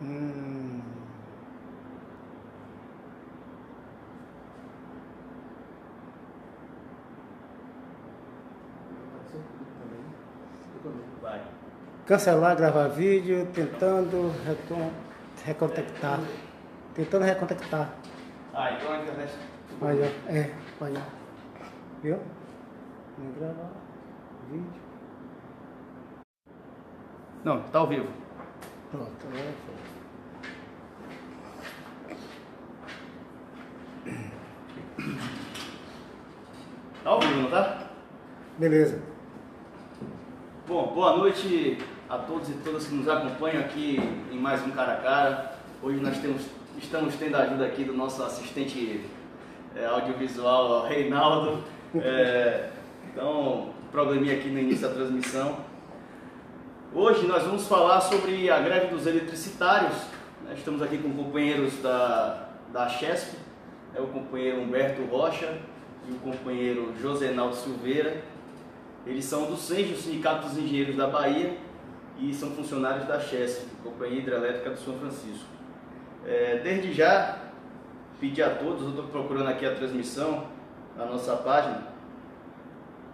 Hum. Vai. Cancelar, gravar vídeo, tentando recontactar. Tentando recontactar. Então a internet. Aí, ó. Aí, ó. Viu? Vamos gravar vídeo. Não, tá ao vivo. Pronto, agora foi. Tá ao vivo, não tá? Beleza. Bom, boa noite a todos e todas que nos acompanham aqui em mais um Cara a Cara. Hoje nós estamos tendo a ajuda aqui do nosso assistente audiovisual, Reinaldo. Então, probleminha aqui no início da transmissão. Hoje nós vamos falar sobre a greve dos eletricitários. Estamos aqui com companheiros da Chesf, o companheiro Humberto Rocha e o companheiro Josenaldo Silveira. Eles são do SENG, o Sindicato dos Engenheiros da Bahia, e são funcionários da Chesf, Companhia Hidrelétrica do São Francisco. Desde já, pedir a todos, eu estou procurando aqui a transmissão na nossa página,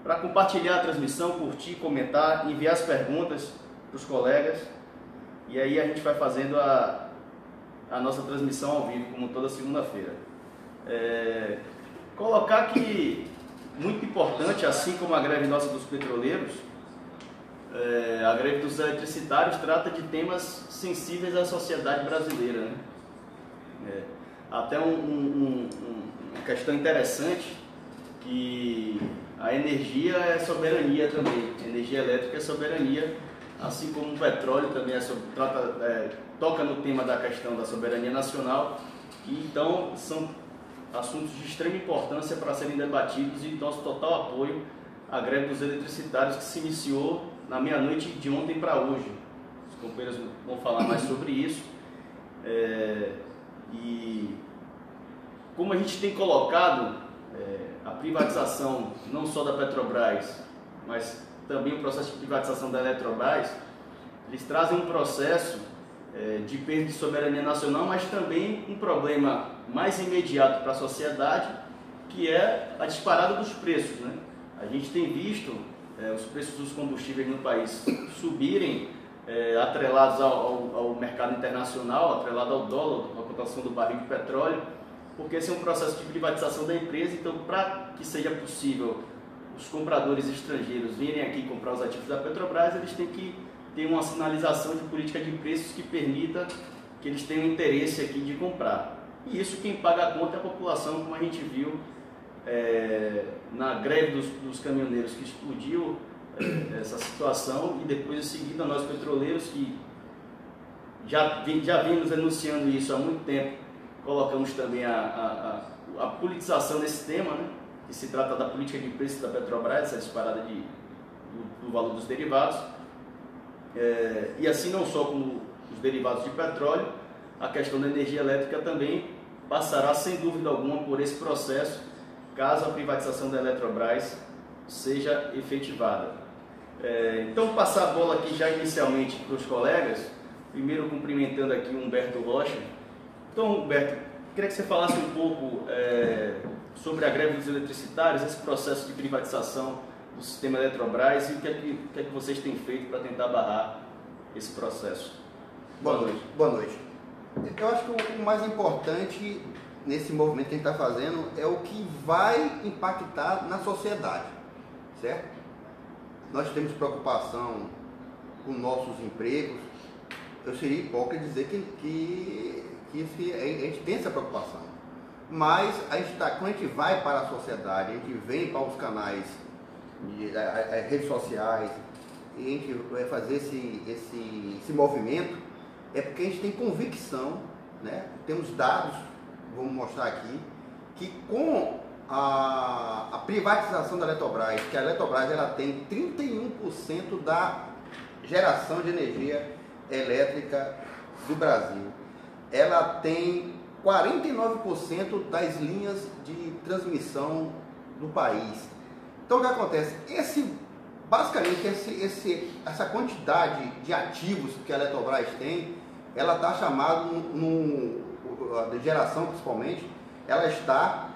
para compartilhar a transmissão, curtir, comentar, enviar as perguntas para os colegas, e aí a gente vai fazendo a nossa transmissão ao vivo, como toda segunda-feira. Colocar que, muito importante, assim como a greve nossa dos petroleiros, a greve dos eletricitários trata de temas sensíveis à sociedade brasileira, né? Até uma questão interessante, que a energia é soberania também, a energia elétrica é soberania, assim como o petróleo também toca no tema da questão da soberania nacional, e então são assuntos de extrema importância para serem debatidos, e nosso total apoio à greve dos eletricitários, que se iniciou na meia-noite de ontem para hoje. Os companheiros vão falar mais sobre isso. E como a gente tem colocado a privatização não só da Petrobras, mas também o processo de privatização da Eletrobras, eles trazem um processo de perda de soberania nacional, mas também um problema mais imediato para a sociedade, que é a disparada dos preços, né? A gente tem visto os preços dos combustíveis no país subirem, atrelados ao mercado internacional, atrelado ao dólar, à cotação do barril de petróleo, porque esse é um processo de privatização da empresa. Então, para que seja possível os compradores estrangeiros virem aqui comprar os ativos da Petrobras, eles têm que ter uma sinalização de política de preços que permita que eles tenham interesse aqui de comprar. E isso quem paga a conta é a população, como a gente viu na greve dos caminhoneiros, que explodiu essa situação, e depois em seguida nós petroleiros, que já vimos denunciando isso há muito tempo, colocamos também a politização desse tema, né? Que se trata da política de preços da Petrobras, essa disparada do valor dos derivados, e assim não só como os derivados de petróleo, a questão da energia elétrica também passará sem dúvida alguma por esse processo, caso a privatização da Eletrobras seja efetivada. Então, passar a bola aqui já inicialmente para os colegas, primeiro cumprimentando aqui o Humberto Rocha. Então, Humberto, queria que você falasse um pouco sobre a greve dos eletricitários, esse processo de privatização do sistema Eletrobras, e o que é que vocês têm feito para tentar barrar esse processo. Boa noite. Boa noite. Eu acho que o mais importante nesse movimento que a gente está fazendo é o que vai impactar na sociedade, certo? Nós temos preocupação com nossos empregos. Eu seria hipócrita dizer que a gente tem essa preocupação, mas quando a gente vai para a sociedade, a gente vem para os canais, redes sociais, e a gente vai fazer esse movimento, é porque a gente tem convicção, né? Temos dados, vamos mostrar aqui, que com a privatização da Eletrobras, que a Eletrobras ela tem 31% da geração de energia elétrica do Brasil. Ela tem 49% das linhas de transmissão do país. Então, o que acontece? Basicamente, essa quantidade de ativos que a Eletrobras tem ela está chamada, de geração principalmente, ela está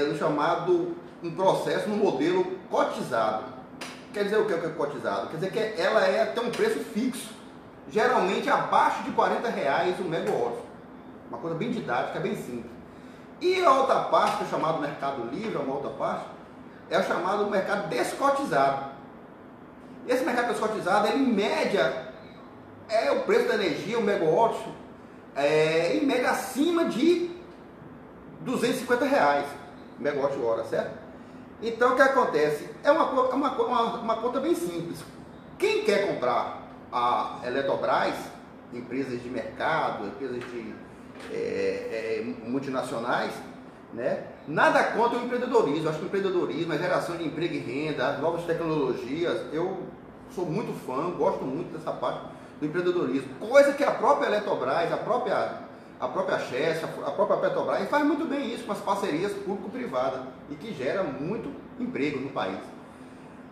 no chamado, um processo, no modelo cotizado. Quer dizer o que é cotizado? Quer dizer que ela tem um preço fixo, geralmente abaixo de R$40 o megawatt. Uma coisa bem didática, bem simples. E a outra parte, que é o chamado mercado livre, uma outra parte, é o chamado mercado descotizado. Esse mercado descotizado, ele, em média, o preço da energia, o megawatt, em média acima de R$250 megawatt hora, certo? Então o que acontece? É uma conta bem simples. Quem quer comprar a Eletrobras, empresas de mercado, empresas de multinacionais, né? Nada contra o empreendedorismo. Eu acho que o empreendedorismo, a geração de emprego e renda, as novas tecnologias, eu sou muito fã, gosto muito dessa parte do empreendedorismo. Coisa que a própria Eletrobras, a própria Chess, a própria Petrobras faz muito bem isso com as parcerias público-privadas e que gera muito emprego no país.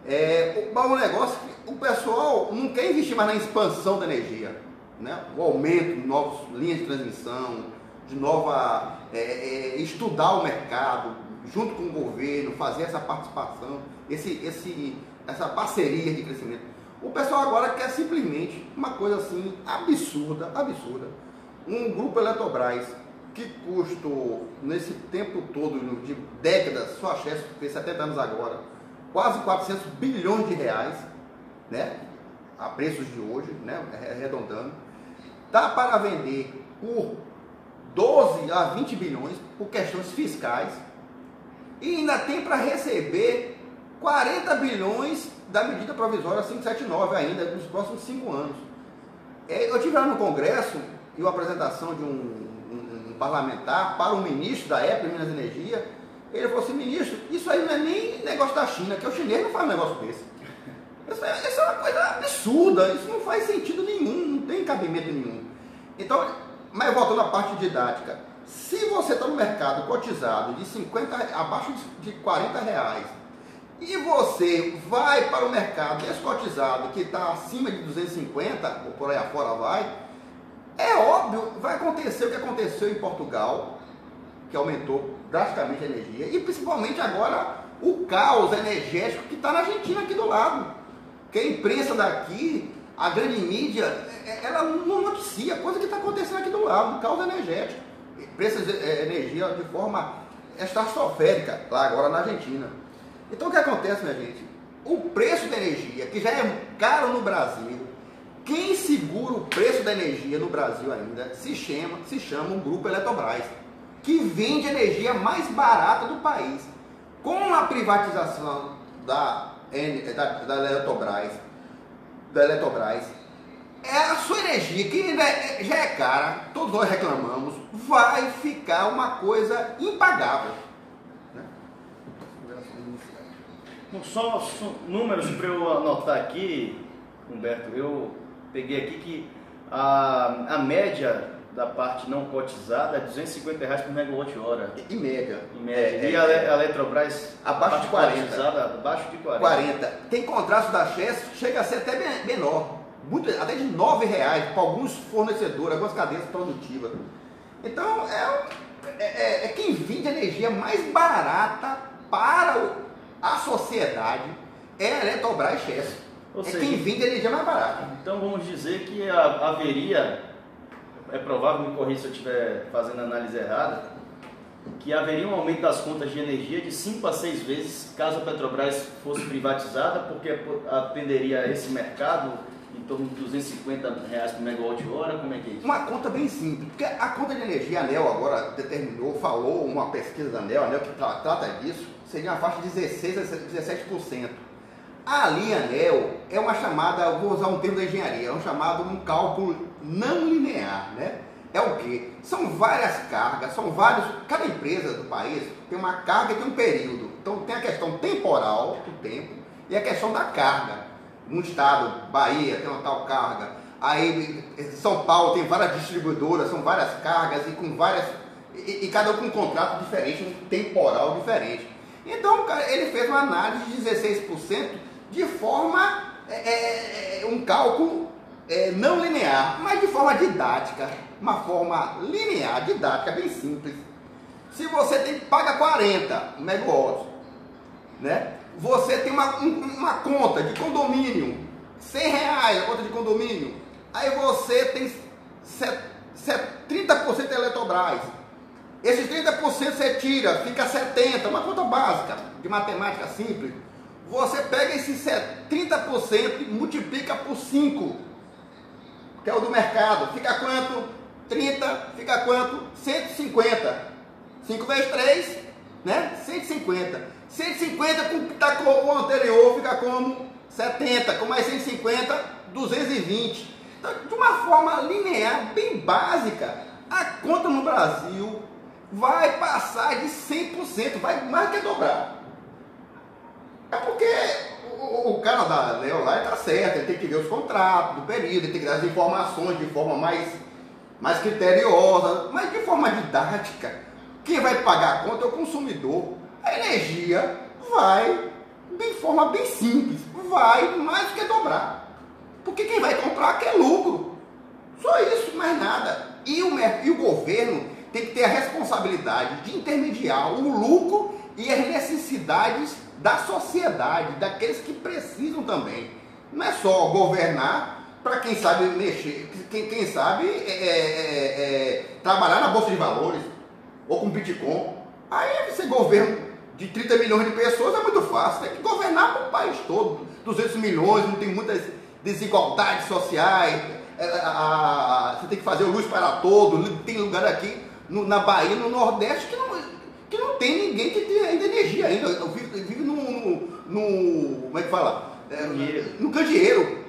O negócio é que o pessoal não quer investir mais na expansão da energia, né? O aumento de novas linhas de transmissão, estudar o mercado junto com o governo, fazer essa participação, essa parceria de crescimento. O pessoal agora quer simplesmente uma coisa assim absurda. Um grupo Eletrobras que custou, nesse tempo todo, de décadas, só a Chess fez 70 anos agora, quase R$400 bilhões, né? A preços de hoje, né? Arredondando, está para vender por 12 a 20 bilhões por questões fiscais e ainda tem para receber 40 bilhões da medida provisória 579 ainda nos próximos 5 anos. Eu tive lá no Congresso e uma apresentação de um parlamentar para o ministro da época, Minas e Energia. Ele falou assim: ministro, isso aí não é nem negócio da China, que o chinês não faz um negócio desse. Isso é uma coisa absurda, isso não faz sentido nenhum, não tem cabimento nenhum. Então, mas voltando à parte didática, se você está no mercado cotizado de abaixo de R$40 e você vai para o mercado descotizado que está acima de 250, ou por aí afora vai, é óbvio, vai acontecer o que aconteceu em Portugal, que aumentou drasticamente a energia, e principalmente agora o caos energético que está na Argentina aqui do lado. Que a imprensa daqui, a grande mídia, ela não noticia a coisa que está acontecendo aqui do lado, o caos energético. Preços de energia de forma estratosférica, lá agora na Argentina. Então o que acontece, minha gente? O preço da energia, que já é caro no Brasil, quem segura o preço da energia no Brasil ainda se chama o Grupo Eletrobras, que vende a energia mais barata do país. Com a privatização da Eletrobras, a sua energia, que já é cara, todos nós reclamamos, vai ficar uma coisa impagável. Né? Só números para eu anotar aqui, Humberto. Eu peguei aqui que a média da parte não cotizada é R$250 por megawatt hora. Em média. E a Eletrobras abaixo de 40. Abaixo de 40. Tem contrato da Chess, chega a ser até menor. Até de R$9 para alguns fornecedores, algumas cadeias produtivas. Então, é quem vende energia mais barata para a sociedade é a Eletrobras Chess. Ou seja, quem vende energia mais barata. Então, vamos dizer que haveria, é provável, me corrija se eu estiver fazendo a análise errada, que haveria um aumento das contas de energia de 5 a 6 vezes caso a Petrobras fosse privatizada, porque atenderia a esse mercado em torno de R$250 por megawatt hora. Como é que é isso? Uma conta bem simples, porque a conta de energia, a ANEEL agora falou uma pesquisa da ANEEL que trata disso, seria uma faixa de 16 a 17%. A linha ANEEL é uma chamada, vou usar um termo da engenharia, é um cálculo não linear, né? É o quê? São várias cargas, cada empresa do país tem uma carga e tem um período. Então tem a questão temporal, do tempo, e a questão da carga. No estado, Bahia, tem uma tal carga. Aí São Paulo tem várias distribuidoras, são várias cargas e cada um com um contrato diferente, um temporal diferente. Então, cara, ele fez uma análise de 16% de forma, um cálculo não linear, mas de forma didática, uma forma linear, didática, bem simples. Se você paga 40 megawatts, né? Você tem uma conta de condomínio, R$100 a conta de condomínio, aí você tem 30% Eletrobras. Esses 30% você tira, fica 70%, uma conta básica de matemática simples. Você pega esses 30% e multiplica por 5, que é o do mercado. Fica quanto? 30, fica quanto? 150. 5 vezes 3, né? 150. 150 com o anterior fica como 70, com mais 150, 220. Então, de uma forma linear, bem básica, a conta no Brasil vai passar de 100%, vai mais que dobrar. É porque o cara da Leo lá está certo, ele tem que ver os contratos do período, ele tem que dar as informações de forma mais criteriosa, mas de forma didática. Quem vai pagar a conta é o consumidor. A energia vai, de forma bem simples, vai mais do que dobrar. Porque quem vai comprar quer lucro. Só isso, mais nada. E o governo tem que ter a responsabilidade de intermediar o lucro e as necessidades da sociedade, daqueles que precisam também. Não é só governar para quem sabe mexer, quem sabe trabalhar na Bolsa de Valores ou com Bitcoin. Aí você governa de 30 milhões de pessoas é muito fácil, tem que governar para o país todo, 200 milhões, não tem muitas desigualdades sociais, você tem que fazer luz para todos, tem lugar aqui na Bahia, no Nordeste, que não tem ninguém que tenha ainda energia ainda, vive no como é que fala? No candeeiro.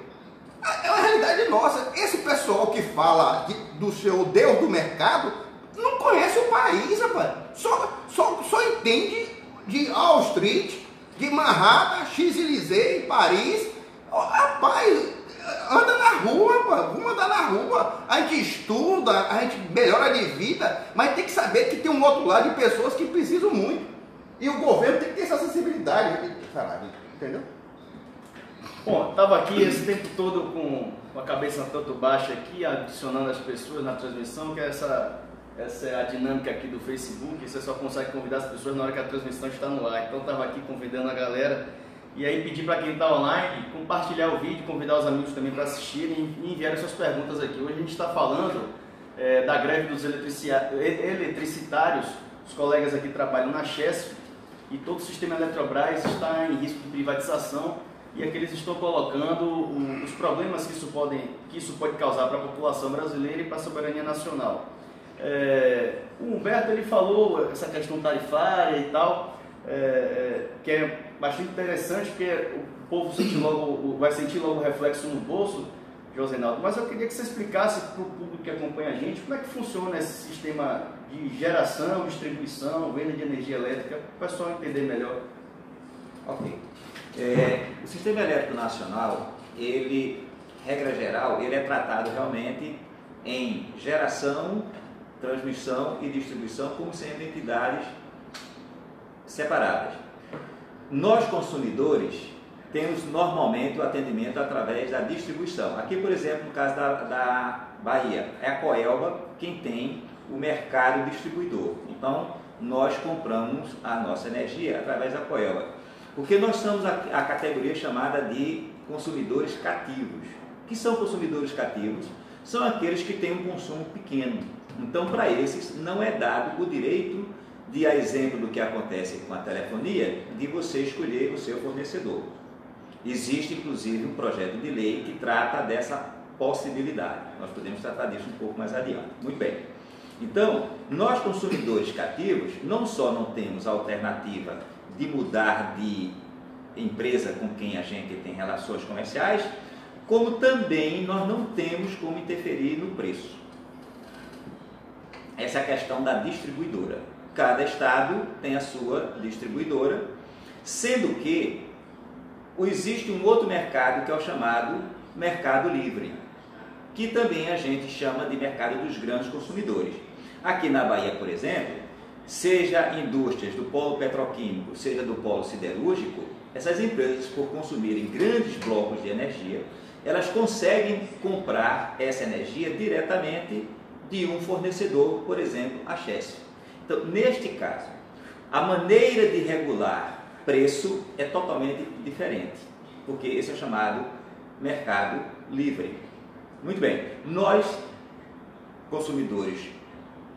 É uma realidade nossa. Esse pessoal que fala do seu Deus do mercado não conhece o país, rapaz. Só entende de Wall Street, de Manhattan, Champs-Élysées, Paris. Rapaz, anda na rua, rapaz. Vamos andar na rua. A gente estuda, a gente melhora de vida, mas tem que saber que tem um outro lado de pessoas que precisam muito. E o governo tem que ter essa sensibilidade. Entendeu? Bom, estava aqui esse tempo todo com a cabeça tanto baixa aqui, adicionando as pessoas na transmissão, que essa é a dinâmica aqui do Facebook. Você só consegue convidar as pessoas na hora que a transmissão está no ar. Então estava aqui convidando a galera e aí pedir para quem está online compartilhar o vídeo, convidar os amigos também para assistirem e enviarem suas perguntas aqui. Hoje a gente está falando da greve dos eletricitários. Os colegas aqui trabalham na Chesf e todo o sistema Eletrobras está em risco de privatização. E aqui eles estão colocando os problemas que isso pode causar para a população brasileira e para a soberania nacional. O Humberto ele falou essa questão tarifária e tal, que é bastante interessante, porque o povo vai sentir logo o reflexo no bolso, Josenaldo. Mas eu queria que você explicasse para o público que acompanha a gente como é que funciona esse sistema de geração, distribuição, venda de energia elétrica, para o pessoal entender melhor. Ok. O Sistema Elétrico Nacional, regra geral, ele é tratado realmente em geração, transmissão e distribuição como sendo entidades separadas. Nós, consumidores, temos normalmente o atendimento através da distribuição. Aqui, por exemplo, no caso da Bahia, é a Coelba quem tem o mercado distribuidor. Então, nós compramos a nossa energia através da Coelba. Porque nós somos a categoria chamada de consumidores cativos. O que são consumidores cativos? São aqueles que têm um consumo pequeno. Então, para esses, não é dado o direito de, a exemplo do que acontece com a telefonia, de você escolher o seu fornecedor. Existe, inclusive, um projeto de lei que trata dessa possibilidade. Nós podemos tratar disso um pouco mais adiante. Muito bem. Então, nós, consumidores cativos, não só não temos a alternativa de mudar de empresa com quem a gente tem relações comerciais, como também nós não temos como interferir no preço. Essa é a questão da distribuidora. Cada estado tem a sua distribuidora, sendo que existe um outro mercado que é o chamado mercado livre, que também a gente chama de mercado dos grandes consumidores. Aqui na Bahia, por exemplo, seja indústrias do polo petroquímico, seja do polo siderúrgico, essas empresas, por consumirem grandes blocos de energia, elas conseguem comprar essa energia diretamente de um fornecedor, por exemplo, a Chesf. Então, neste caso, a maneira de regular preço é totalmente diferente, porque esse é chamado mercado livre. Muito bem, nós, consumidores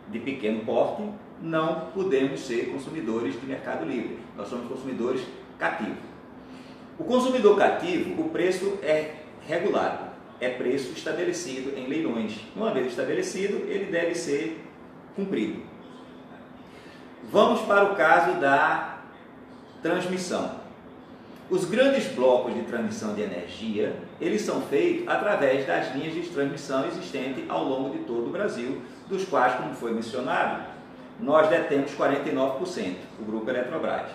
de pequeno porte, não podemos ser consumidores de mercado livre, nós somos consumidores cativos. O consumidor cativo, o preço é regulado, é preço estabelecido em leilões. Uma vez estabelecido, ele deve ser cumprido. Vamos para o caso da transmissão. Os grandes blocos de transmissão de energia, eles são feitos através das linhas de transmissão existentes ao longo de todo o Brasil, dos quais, como foi mencionado, nós detemos 49%, o Grupo Eletrobras.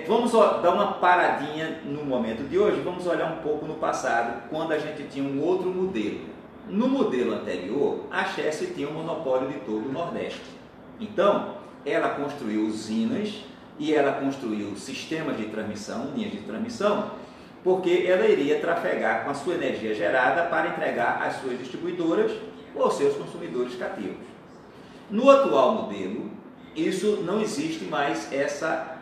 Vamos dar uma paradinha no momento de hoje, vamos olhar um pouco no passado, quando a gente tinha um outro modelo. No modelo anterior, a Chesf tinha um monopólio de todo o Nordeste. Então, ela construiu usinas e ela construiu sistemas de transmissão, linhas de transmissão, porque ela iria trafegar com a sua energia gerada para entregar às suas distribuidoras ou aos seus consumidores cativos. No atual modelo, isso não existe mais essa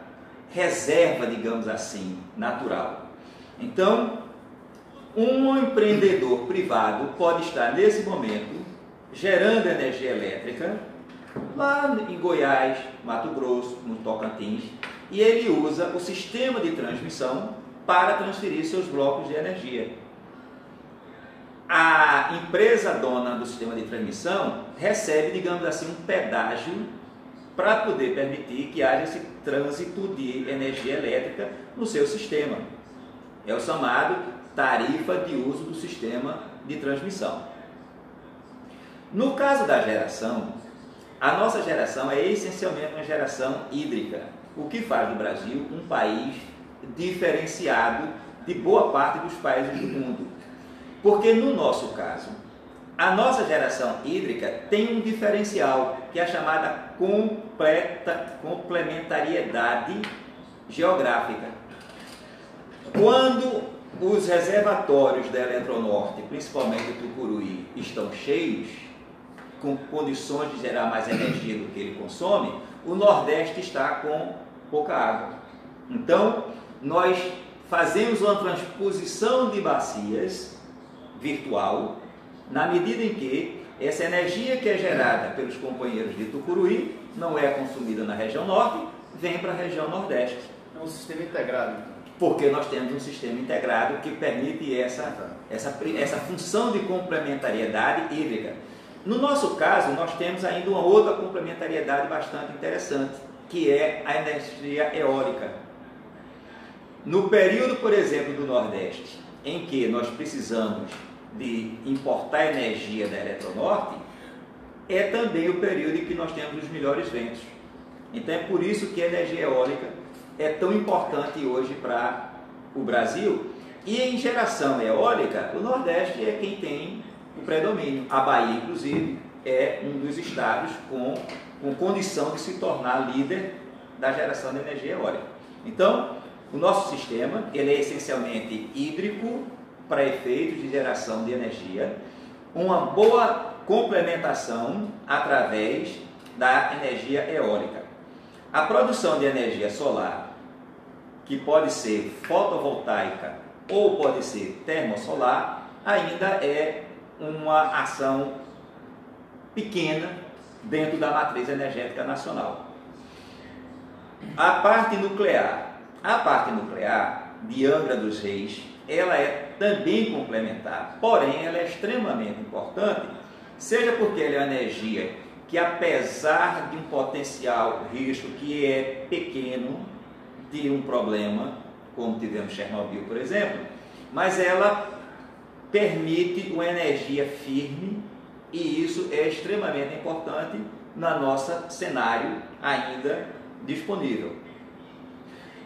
reserva, digamos assim, natural. Então, um empreendedor privado pode estar nesse momento gerando energia elétrica lá em Goiás, Mato Grosso, no Tocantins, e ele usa o sistema de transmissão para transferir seus blocos de energia. A empresa dona do sistema de transmissão recebe, digamos assim, um pedágio para poder permitir que haja esse trânsito de energia elétrica no seu sistema. É o chamado tarifa de uso do sistema de transmissão. No caso da geração, a nossa geração é essencialmente uma geração hídrica, o que faz do Brasil um país diferenciado de boa parte dos países do mundo. Porque no nosso caso, a nossa geração hídrica tem um diferencial, que é a chamada complementariedade geográfica. Quando os reservatórios da Eletronorte, principalmente o Tucuruí, estão cheios, com condições de gerar mais energia do que ele consome, o Nordeste está com pouca água. Então, nós fazemos uma transposição de bacias virtual, na medida em que essa energia que é gerada pelos companheiros de Tucuruí não é consumida na região norte, vem para a região nordeste. É um sistema integrado. Porque nós temos um sistema integrado que permite essa função de complementariedade hídrica. No nosso caso, nós temos ainda uma outra complementariedade bastante interessante, que é a energia eólica. No período, por exemplo, do Nordeste, em que nós precisamos de importar energia da Eletronorte, é também o período em que nós temos os melhores ventos. Então é por isso que a energia eólica é tão importante hoje para o Brasil. E em geração eólica, o Nordeste é quem tem o predomínio. A Bahia, inclusive, é um dos estados com condição de se tornar líder da geração de energia eólica. Então, o nosso sistema ele é essencialmente hídrico para efeitos de geração de energia, uma boa complementação através da energia eólica. A produção de energia solar, que pode ser fotovoltaica ou pode ser termosolar, ainda é uma ação pequena dentro da matriz energética nacional. A parte nuclear de Angra dos Reis, ela é também complementar, porém ela é extremamente importante, seja porque ela é uma energia que, apesar de um potencial risco que é pequeno de um problema, como tivemos Chernobyl, por exemplo, mas ela permite uma energia firme, e isso é extremamente importante no nosso cenário ainda disponível.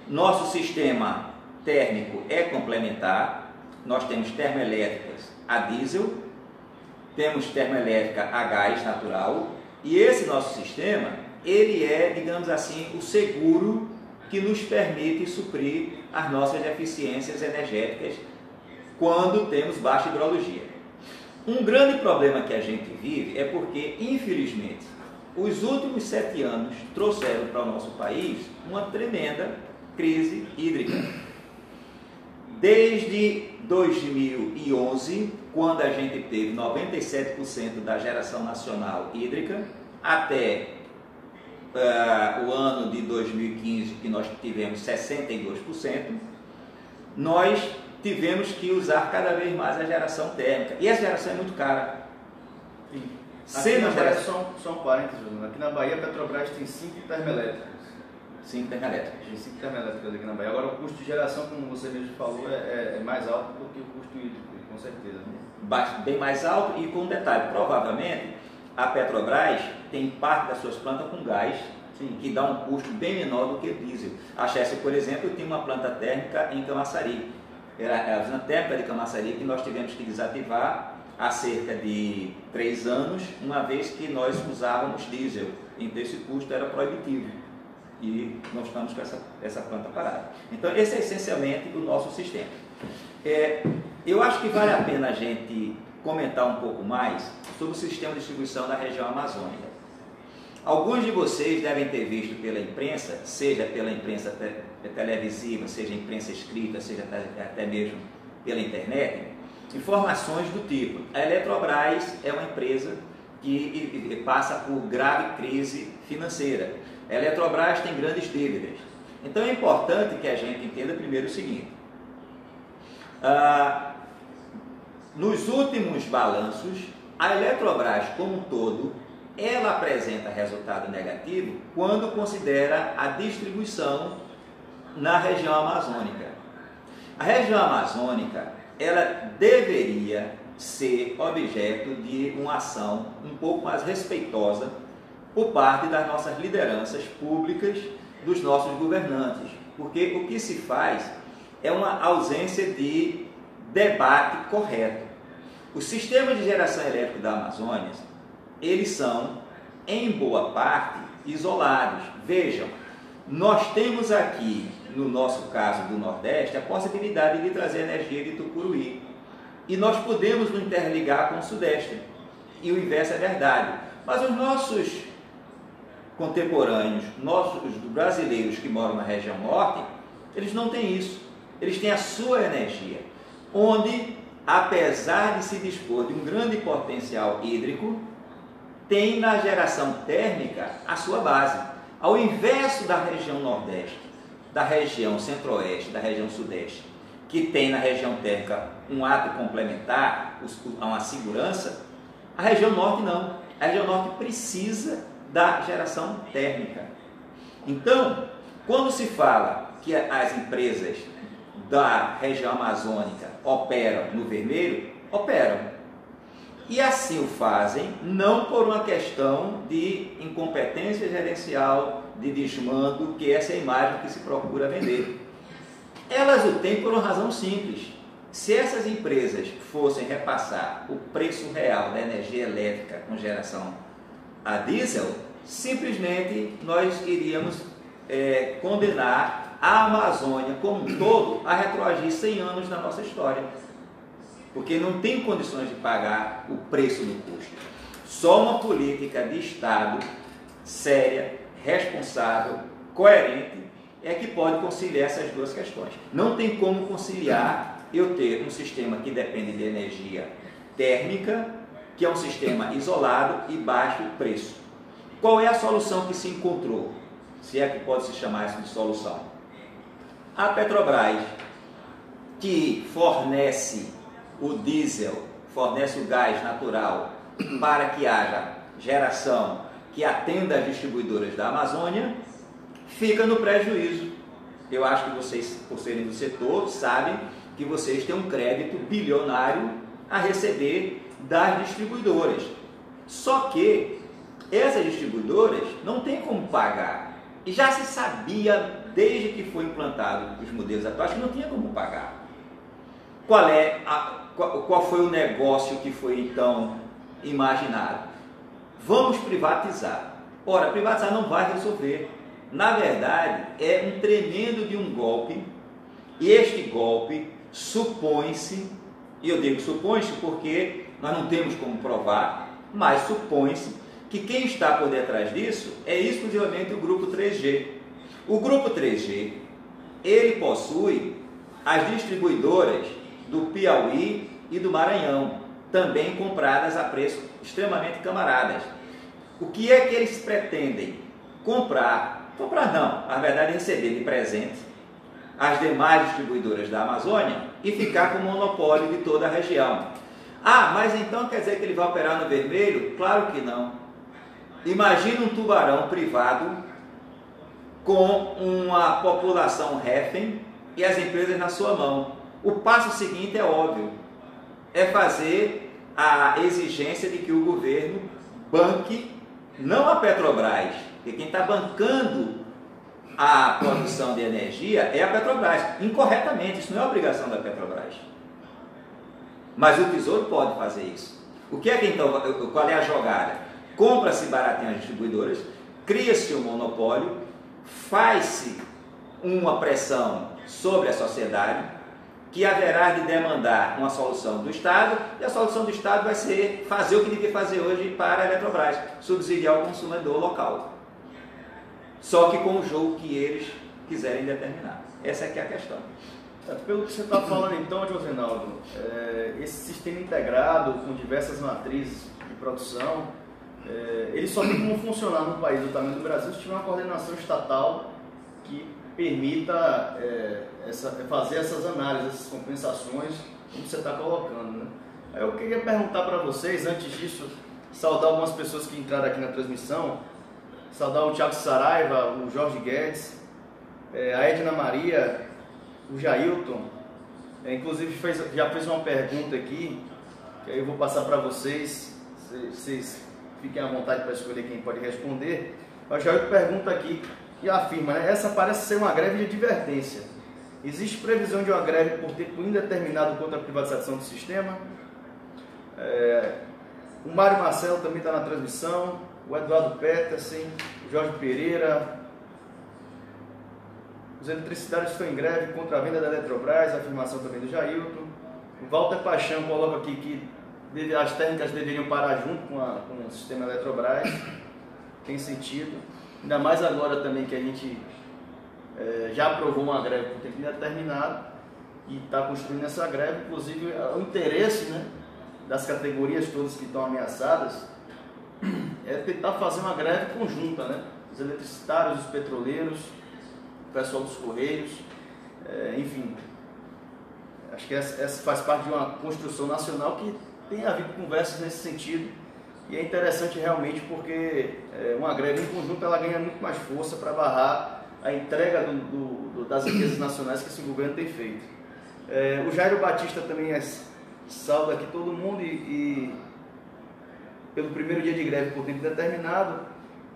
Nosso sistema térmico é complementar, nós temos termoelétricas a diesel, temos termoelétrica a gás natural, e esse nosso sistema, ele é, digamos assim, o seguro que nos permite suprir as nossas deficiências energéticas quando temos baixa hidrologia. Um grande problema que a gente vive é porque, infelizmente, os últimos 7 anos trouxeram para o nosso país uma tremenda crise hídrica. Desde 2011, quando a gente teve 97% da geração nacional hídrica, até o ano de 2015, que nós tivemos 62%, nós tivemos que usar cada vez mais a geração térmica. E essa geração é muito cara. Aqui na Bahia, só um parênteses, aqui na Bahia a Petrobras tem 5 termoelétricas. 5 termoelétricas. Tem 5 termoelétricas aqui na Bahia. Agora o custo de geração, como você mesmo falou, é mais alto do que o custo hídrico, com certeza. Né? Bem mais alto, e com um detalhe, provavelmente a Petrobras tem parte das suas plantas com gás, sim, que dá um custo bem menor do que o diesel. A Chesser, por exemplo, tem uma planta térmica em Camaçari. Era a usina térmica de Camaçari que nós tivemos que desativar há cerca de 3 anos, uma vez que nós usávamos diesel. Então esse custo era proibitivo e nós estamos com essa planta parada. Então esse é essencialmente o nosso sistema. Eu acho que vale a pena a gente comentar um pouco mais sobre o sistema de distribuição da região amazônica. Alguns de vocês devem ter visto pela imprensa, seja pela imprensa televisiva, seja imprensa escrita, seja até mesmo pela internet, informações do tipo: a Eletrobras é uma empresa que passa por grave crise financeira. A Eletrobras tem grandes dívidas. Então é importante que a gente entenda primeiro o seguinte: nos últimos balanços, a Eletrobras como um todo, ela apresenta resultado negativo quando considera a distribuição na região amazônica. A região amazônica, ela deveria ser objeto de uma ação um pouco mais respeitosa por parte das nossas lideranças públicas, dos nossos governantes, porque o que se faz é uma ausência de debate correto. Os sistemas de geração elétrica da Amazônia, eles são, em boa parte, isolados. Vejam, nós temos aqui, no nosso caso do Nordeste, a possibilidade de trazer energia de Tucuruí. E nós podemos nos interligar com o Sudeste. E o inverso é verdade. Mas os nossos contemporâneos, nossos brasileiros que moram na região Norte, eles não têm isso. Eles têm a sua energia, onde, apesar de se dispor de um grande potencial hídrico, tem na geração térmica a sua base. Ao inverso da região Nordeste, da região Centro-Oeste, da região Sudeste, que tem na região térmica um ato complementar, uma segurança, a região Norte não. A região Norte precisa da geração térmica. Então, quando se fala que as empresas da região amazônica operam no vermelho, operam. E assim o fazem, não por uma questão de incompetência gerencial, de desmando, que essa é a imagem que se procura vender. Elas o têm por uma razão simples. Se essas empresas fossem repassar o preço real da energia elétrica com geração a diesel, simplesmente nós iríamos condenar a Amazônia como um todo a retroagir 100 anos na nossa história. Porque não tem condições de pagar o preço do custo. Só uma política de Estado séria, responsável, coerente, é que pode conciliar essas duas questões. Não tem como conciliar eu ter um sistema que depende de energia térmica, que é um sistema isolado e baixo preço. Qual é a solução que se encontrou? Se é que pode se chamar isso de solução. A Petrobras, que fornece o diesel, fornece o gás natural para que haja geração que atenda as distribuidoras da Amazônia, fica no prejuízo. Eu acho que vocês, por serem do setor, sabem que vocês têm um crédito bilionário a receber das distribuidoras. Só que essas distribuidoras não têm como pagar. E já se sabia, desde que foi implantado os modelos atuais, que não tinha como pagar. Qual foi o negócio que foi então imaginado? Vamos privatizar. Ora, privatizar não vai resolver. Na verdade, é um tremendo de um golpe, e este golpe supõe-se E eu digo supõe-se porque nós não temos como provar, mas supõe-se que quem está por detrás disso é exclusivamente o grupo 3G. O grupo 3G, ele possui as distribuidoras do Piauí e do Maranhão, também compradas a preço extremamente camaradas. O que é que eles pretendem? Comprar não, na verdade receber de presente as demais distribuidoras da Amazônia e ficar com o monopólio de toda a região. Ah, mas então quer dizer que ele vai operar no vermelho? Claro que não. Imagina um tubarão privado com uma população refém e as empresas na sua mão. O passo seguinte é óbvio, é fazer a exigência de que o governo banque, não a Petrobras, porque quem está bancando a produção de energia é a Petrobras, incorretamente, isso não é obrigação da Petrobras. Mas o Tesouro pode fazer isso. O que é que então, qual é a jogada? Compra-se baratinho as distribuidoras, cria-se um monopólio, faz-se uma pressão sobre a sociedade, que haverá de demandar uma solução do Estado, e a solução do Estado vai ser fazer o que devia fazer hoje para a Eletrobras, subsidiar o consumidor local. Só que com o jogo que eles quiserem determinar. Essa é que é a questão. Pelo que você está falando então, Josenaldo, esse sistema integrado com diversas matrizes de produção, ele só tem como funcionar num país do tamanho do Brasil se tiver uma coordenação estatal que permita fazer essas análises, essas compensações, como você está colocando, né? Eu queria perguntar para vocês, antes disso, saudar algumas pessoas que entraram aqui na transmissão, saudar o Thiago Saraiva, o Jorge Guedes, a Edna Maria, o Jailton, inclusive já fez uma pergunta aqui, que aí eu vou passar para vocês, vocês fiquem à vontade para escolher quem pode responder. O Jailton pergunta aqui, e afirma, né, essa parece ser uma greve de advertência. Existe previsão de uma greve por tempo indeterminado contra a privatização do sistema? O Mário Marcelo também está na transmissão, o Eduardo Petersen, o Jorge Pereira. Os eletricitários estão em greve contra a venda da Eletrobras, a afirmação também do Jailton. O Walter Paixão coloca aqui que as técnicas deveriam parar junto com o sistema Eletrobras. Tem sentido. Ainda mais agora também que a gente já aprovou uma greve por tempo indeterminado e está construindo essa greve. Inclusive, o interesse, né, das categorias todas que estão ameaçadas é tentar fazer uma greve conjunta, né? Os eletricitários, os petroleiros, o pessoal dos Correios, enfim. Acho que essa faz parte de uma construção nacional que tem havido conversas nesse sentido. E é interessante realmente porque uma greve em conjunto ela ganha muito mais força para barrar a entrega das riquezas nacionais que esse governo tem feito. O Jairo Batista também sauda aqui todo mundo e pelo primeiro dia de greve por tempo determinado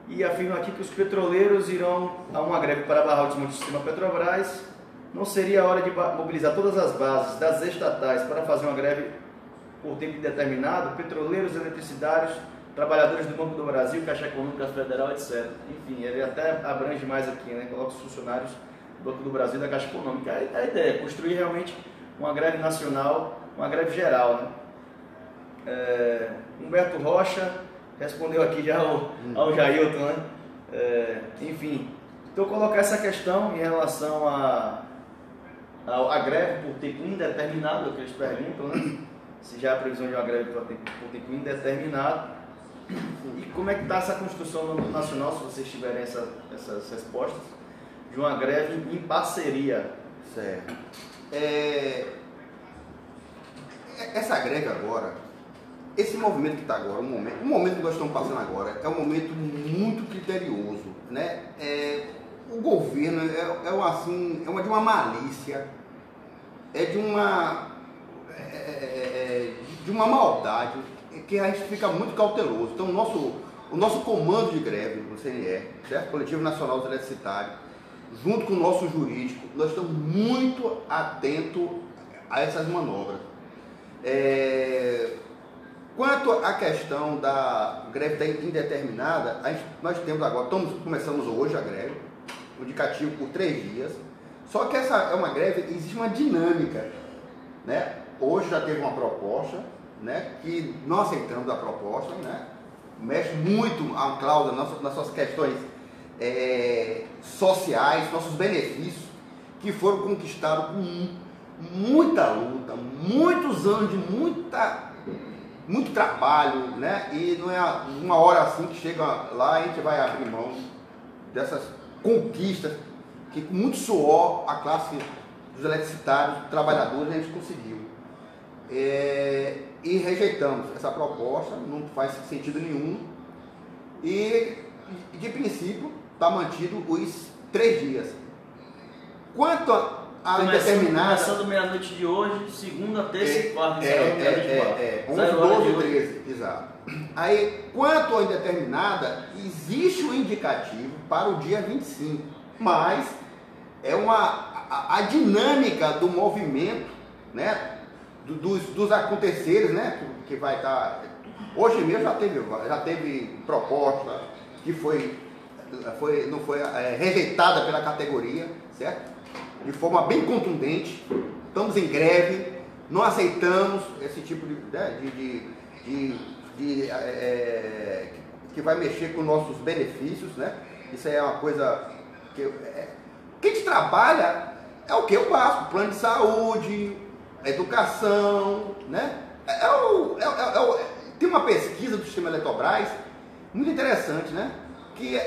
e afirma aqui que os petroleiros irão a uma greve para barrar o desmonte do sistema Petrobras. Não seria a hora de mobilizar todas as bases das estatais para fazer uma greve por tempo indeterminado, petroleiros, eletricitários, trabalhadores do Banco do Brasil, Caixa Econômica Federal, etc. Enfim, ele até abrange mais aqui, né? Coloca os funcionários do Banco do Brasil e da Caixa Econômica. A ideia é construir realmente uma greve nacional, uma greve geral, né? Humberto Rocha respondeu aqui já ao Jailton, né? Enfim, então colocar essa questão em relação à greve por tempo indeterminado, é o que eles perguntam, né? Se já há previsão de uma greve por tempo indeterminado. E como é que está essa construção no âmbito nacional, se vocês tiverem essas respostas, de uma greve em parceria? Certo. Essa greve agora, esse movimento que está agora, o momento que nós estamos passando agora, é um momento muito criterioso, né? O governo é de uma malícia, de uma maldade, que a gente fica muito cauteloso. Então, o nosso comando de greve, o CNE, certo? Coletivo Nacional dos Eletricitários, junto com o nosso jurídico, nós estamos muito atentos a essas manobras. Quanto à questão da greve indeterminada, nós temos agora, começamos hoje a greve, o indicativo por 3 dias, só que essa é uma greve, existe uma dinâmica, né? Hoje já teve uma proposta, né, que não aceitamos a proposta, né, mexe muito a cláusula nas suas questões sociais, nossos benefícios, que foram conquistados com muita luta, muitos anos de muito trabalho, né, e não é uma hora assim que chega lá e a gente vai abrir mão dessas conquistas que com muito suor a classe dos eletricitários, trabalhadores, a gente conseguiu. E rejeitamos essa proposta, não faz sentido nenhum. E de princípio está mantido os 3 dias. Quanto a indeterminada. Começando meia-noite de hoje, segunda, terça e quarta, encerrando meia-noite de 11, 12 e 13, exato. Aí, quanto à indeterminada, existe um indicativo para o dia 25, mas é a dinâmica do movimento, né, dos aconteceres, né, que vai estar... Hoje mesmo já teve proposta que não foi rejeitada pela categoria, certo? De forma bem contundente. Estamos em greve, não aceitamos esse tipo que vai mexer com nossos benefícios, né? Isso é uma coisa que quem trabalha é o que? O básico, plano de saúde, educação, né? Tem uma pesquisa do sistema Eletrobras muito interessante, né? Que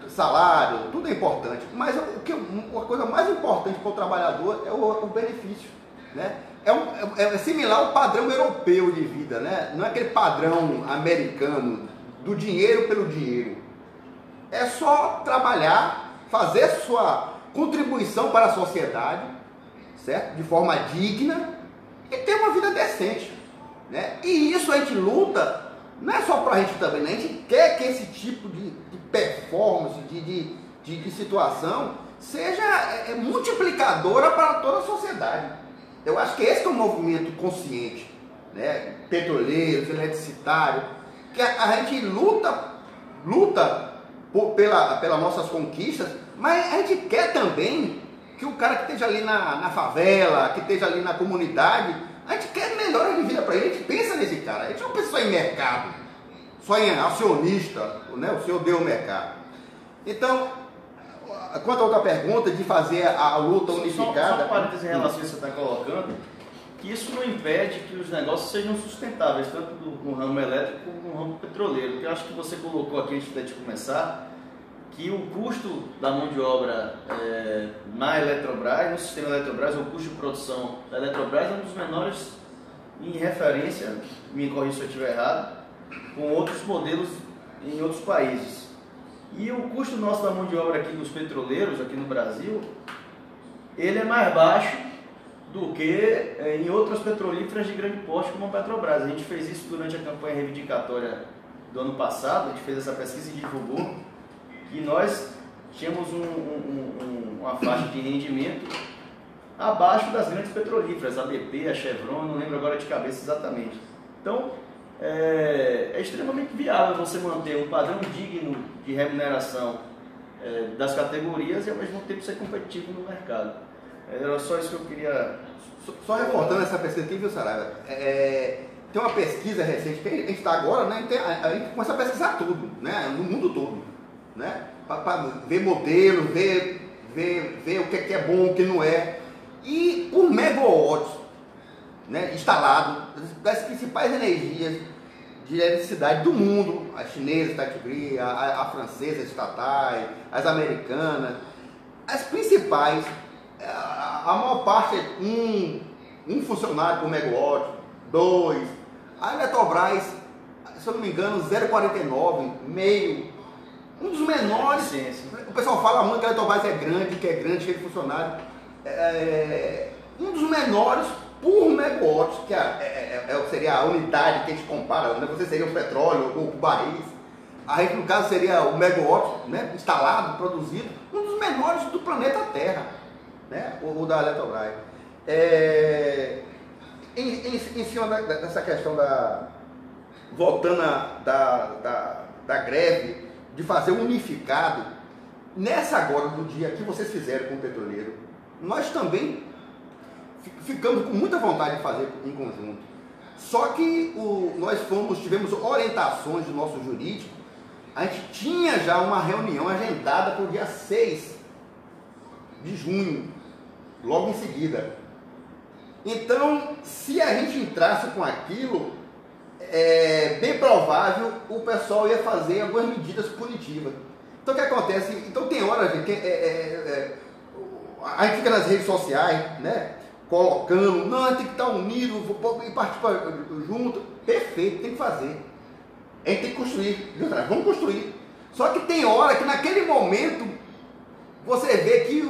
salário, tudo é importante, mas a coisa mais importante para o trabalhador é o benefício, né? É similar ao padrão europeu de vida, né? Não é aquele padrão americano do dinheiro pelo dinheiro. É só trabalhar, fazer sua contribuição para a sociedade, certo? De forma digna e ter uma vida decente, né? E isso a gente luta, não é só para a gente também, né? A gente quer que esse tipo de performance, de situação seja multiplicadora para toda a sociedade. Eu acho que esse é um movimento consciente, né? Petroleiros, eletricitários, que a gente luta pelas nossas conquistas, mas a gente quer também que o cara que esteja ali na favela, que esteja ali na comunidade, a gente quer melhora de vida para ele, a gente pensa nesse cara, a gente não pensa só em mercado, só em acionista, né? O senhor deu o mercado. Então, quanto a outra pergunta de fazer a luta unificada... Só um parênteses em relação a isso que você está colocando, que isso não impede que os negócios sejam sustentáveis, tanto no ramo elétrico como no ramo petroleiro, porque eu acho que você colocou aqui antes de começar, que o custo da mão de obra na Eletrobras, no sistema Eletrobras, o custo de produção da Eletrobras é um dos menores em referência, me corrija se eu estiver errado, com outros modelos em outros países. E o custo nosso da mão de obra aqui dos petroleiros, aqui no Brasil, ele é mais baixo do que em outras petrolíferas de grande porte como a Petrobras. A gente fez isso durante a campanha reivindicatória do ano passado, a gente fez essa pesquisa e divulgou que nós tínhamos uma faixa de rendimento abaixo das grandes petrolíferas, a BP, a Chevron, não lembro agora de cabeça exatamente. Então, é extremamente viável você manter um padrão digno de remuneração das categorias e ao mesmo tempo ser competitivo no mercado. Era só isso que eu queria... Só reportando essa pesquisa aqui, viu, Saraiva? Tem uma pesquisa recente que a gente está agora, né? A gente começa a pesquisar tudo, né? No mundo todo, né? Para ver modelo, ver o que é bom, o que não é. E o megawatts, né, instalado das principais energias de eletricidade do mundo, as chinesas, Statgrid, a francesa, estatais, as americanas, as principais, a maior parte é um funcionário por megawatt, 2, a Eletrobras, se eu não me engano, 0,49, meio, um dos menores. O pessoal fala muito que a Eletrobras é grande, cheio de funcionários, um dos menores por megawatt, que seria a unidade que a gente compara, né? Você seria o petróleo ou o barris, a gente no caso seria o megawatt, né? Instalado, produzido, um dos menores do planeta Terra, né? O da Eletrobras. Em cima dessa questão voltando da greve, de fazer unificado, nessa agora do dia que vocês fizeram com o petroleiro, nós também ficamos com muita vontade de fazer em conjunto. Só que nós tivemos orientações do nosso jurídico, a gente tinha já uma reunião agendada para o dia 6 de junho, logo em seguida. Então, se a gente entrasse com aquilo, é bem provável o pessoal ia fazer algumas medidas punitivas. Então, o que acontece? Então, tem hora, gente, a gente fica nas redes sociais, né? Colocando, não, tem que estar unido e partir junto. Perfeito, tem que fazer. A gente tem que construir, vamos construir. Só que tem hora que naquele momento você vê que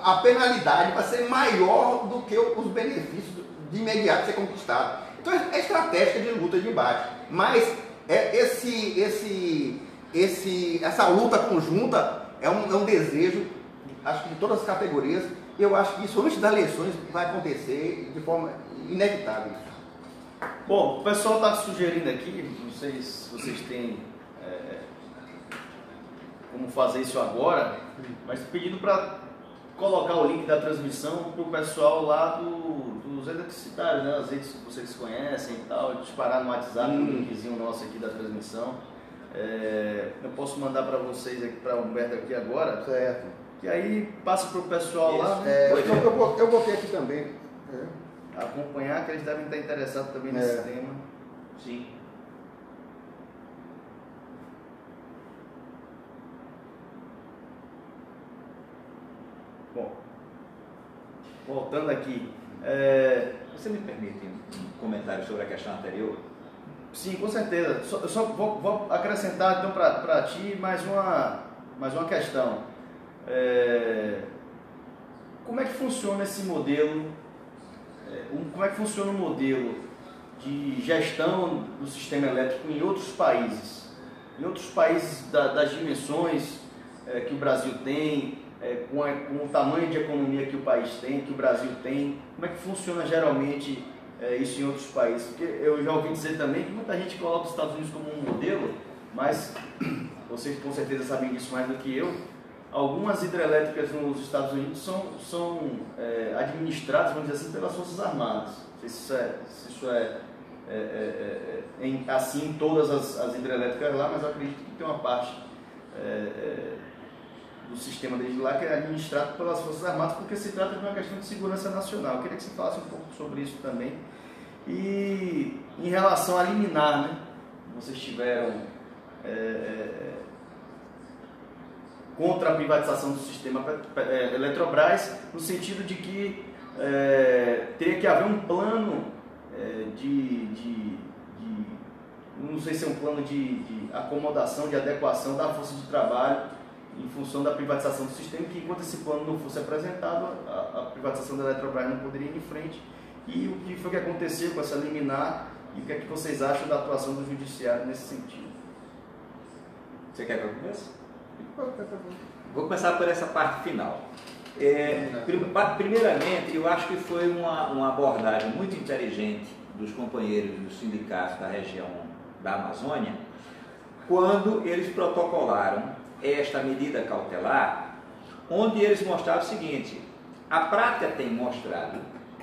a penalidade vai ser maior do que os benefícios de imediato ser conquistado. Então é estratégia de luta, de embate. Mas essa luta conjunta é um desejo, acho que de todas as categorias. Eu acho que isso antes das eleições vai acontecer de forma inevitável. Bom, o pessoal está sugerindo aqui, não sei se vocês têm como fazer isso agora, mas pedindo para colocar o link da transmissão para o pessoal lá dos exercitários, né? As redes que vocês conhecem e tal, disparar no WhatsApp, o linkzinho nosso aqui da transmissão. Eu posso mandar para vocês aqui, para o Humberto aqui agora. Certo. Que aí passa para o pessoal isso, lá, né? Eu botei aqui também. Acompanhar, que eles devem estar interessados também nesse tema. Sim. Bom, voltando aqui. Você me permite um comentário sobre a questão anterior? Sim, com certeza. Eu só vou acrescentar então para ti mais uma questão. Como é que funciona esse modelo? Como é que funciona o modelo de gestão do sistema elétrico em outros países? Em outros países das dimensões que o Brasil tem, com o tamanho de economia que o país tem, que o Brasil tem, como é que funciona geralmente isso em outros países? Porque eu já ouvi dizer também que muita gente coloca os Estados Unidos como um modelo, mas vocês com certeza sabem disso mais do que eu. Algumas hidrelétricas nos Estados Unidos são administradas, vamos dizer assim, pelas Forças Armadas. Não sei se isso é assim em todas as hidrelétricas lá, mas eu acredito que tem uma parte do sistema deles lá que é administrado pelas Forças Armadas, porque se trata de uma questão de segurança nacional. Eu queria que você falasse um pouco sobre isso também. E em relação a liminar, né? Vocês tiveram contra a privatização do sistema Eletrobras, no sentido de que teria que haver um plano não sei se é um plano de acomodação, de adequação da força de trabalho em função da privatização do sistema, que enquanto esse plano não fosse apresentado, a privatização da Eletrobras não poderia ir em frente. E o que foi que aconteceu com essa liminar e o que é que vocês acham da atuação do judiciário nesse sentido? Você quer que eu comece? Vou começar por essa parte final. Primeiramente, eu acho que foi uma abordagem muito inteligente dos companheiros dos sindicatos da região da Amazônia, quando eles protocolaram esta medida cautelar, onde eles mostraram o seguinte: a prática tem mostrado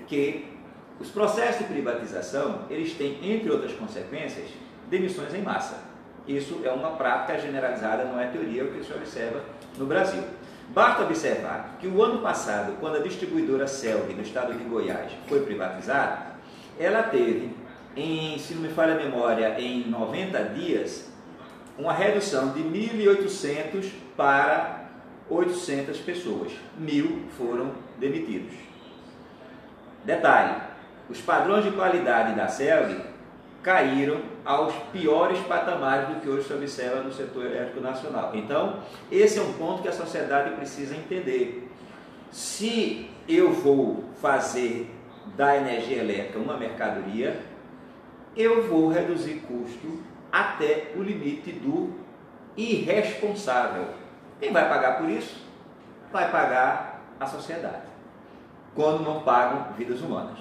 que os processos de privatização, eles têm, entre outras consequências, demissões em massa. Isso é uma prática generalizada, não é teoria, o que se observa no Brasil. Basta observar que o ano passado, quando a distribuidora CELG, do estado de Goiás, foi privatizada, ela teve, se não me falha a memória, em 90 dias, uma redução de 1.800 para 800 pessoas. 1.000 foram demitidos. Detalhe, os padrões de qualidade da CELG caíram aos piores patamares do que hoje se observa no setor elétrico nacional. Então, esse é um ponto que a sociedade precisa entender. Se eu vou fazer da energia elétrica uma mercadoria, eu vou reduzir custo até o limite do irresponsável. Quem vai pagar por isso? Vai pagar a sociedade, quando não pagam vidas humanas.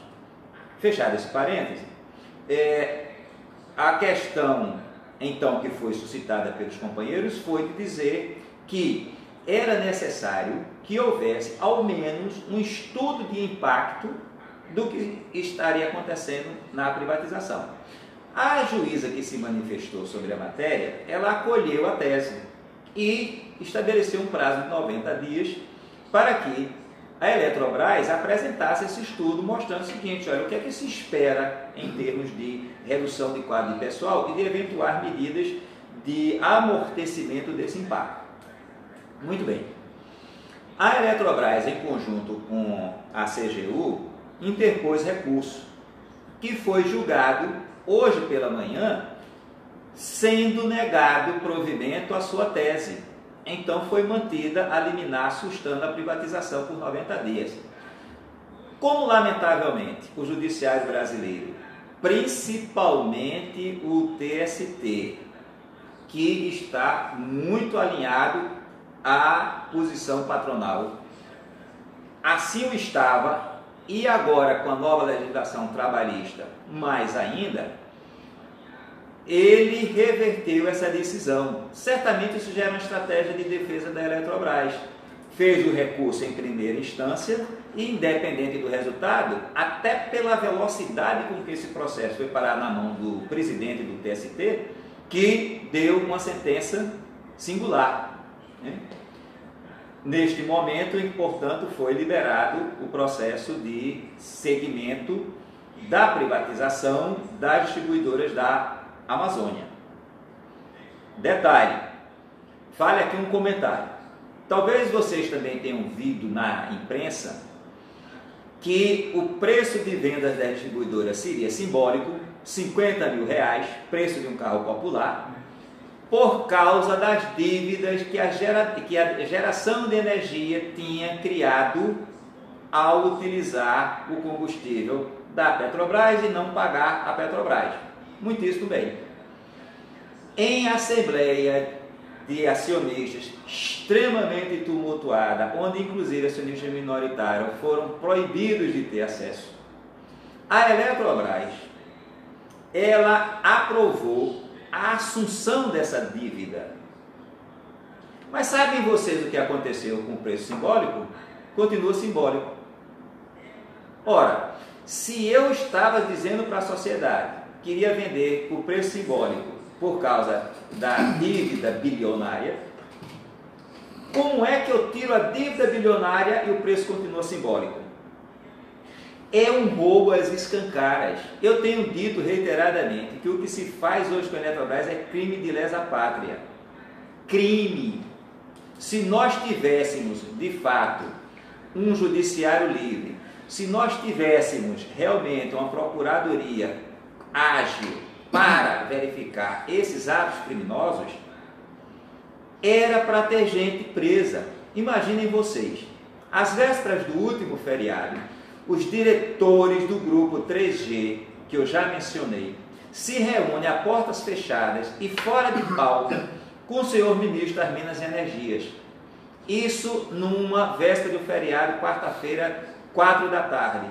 Fechado esse parêntese, a questão, então, que foi suscitada pelos companheiros foi de dizer que era necessário que houvesse ao menos um estudo de impacto do que estaria acontecendo na privatização. A juíza que se manifestou sobre a matéria, ela acolheu a tese e estabeleceu um prazo de 90 dias para que a Eletrobras apresentasse esse estudo mostrando o seguinte: olha, o que é que se espera em termos de redução de quadro de pessoal e de eventuais medidas de amortecimento desse impacto. Muito bem. A Eletrobras, em conjunto com a CGU, interpôs recurso, que foi julgado hoje pela manhã, sendo negado provimento à sua tese. Então foi mantida a liminar sustando a privatização por 90 dias. Como, lamentavelmente, o judiciário brasileiro, principalmente o TST, que está muito alinhado à posição patronal, assim o estava, e agora com a nova legislação trabalhista, mais ainda, ele reverteu essa decisão. Certamente isso já era uma estratégia de defesa da Eletrobras. Fez o recurso em primeira instância e, independente do resultado, até pela velocidade com que esse processo foi parar na mão do presidente do TST, que deu uma sentença singular, né? Neste momento, portanto, foi liberado o processo de segmento da privatização das distribuidoras da Amazônia. Detalhe, fale aqui um comentário. Talvez vocês também tenham ouvido na imprensa que o preço de vendas das distribuidoras seria simbólico, R$50 mil, preço de um carro popular, por causa das dívidas que a geração de energia tinha criado ao utilizar o combustível da Petrobras e não pagar a Petrobras. Muitíssimo bem. Em assembleia de acionistas extremamente tumultuada, onde inclusive acionistas minoritários foram proibidos de ter acesso, a Eletrobras, ela aprovou a assunção dessa dívida. Mas sabem vocês o que aconteceu com o preço simbólico? Continua simbólico. Ora, se eu estava dizendo para a sociedade que iria vender por preço simbólico por causa da dívida bilionária, como é que eu tiro a dívida bilionária e o preço continua simbólico? É um roubo às escancaras. Eu tenho dito reiteradamente que o que se faz hoje com a Eletrobras é crime de lesa pátria. Crime. Se nós tivéssemos, de fato, um judiciário livre, se nós tivéssemos realmente uma procuradoria ágil para verificar esses atos criminosos, era para ter gente presa. Imaginem vocês, às vésperas do último feriado, os diretores do grupo 3G, que eu já mencionei, se reúnem a portas fechadas e fora de pauta com o senhor ministro das Minas e Energias. Isso numa véspera do feriado, quarta-feira, 4 da tarde.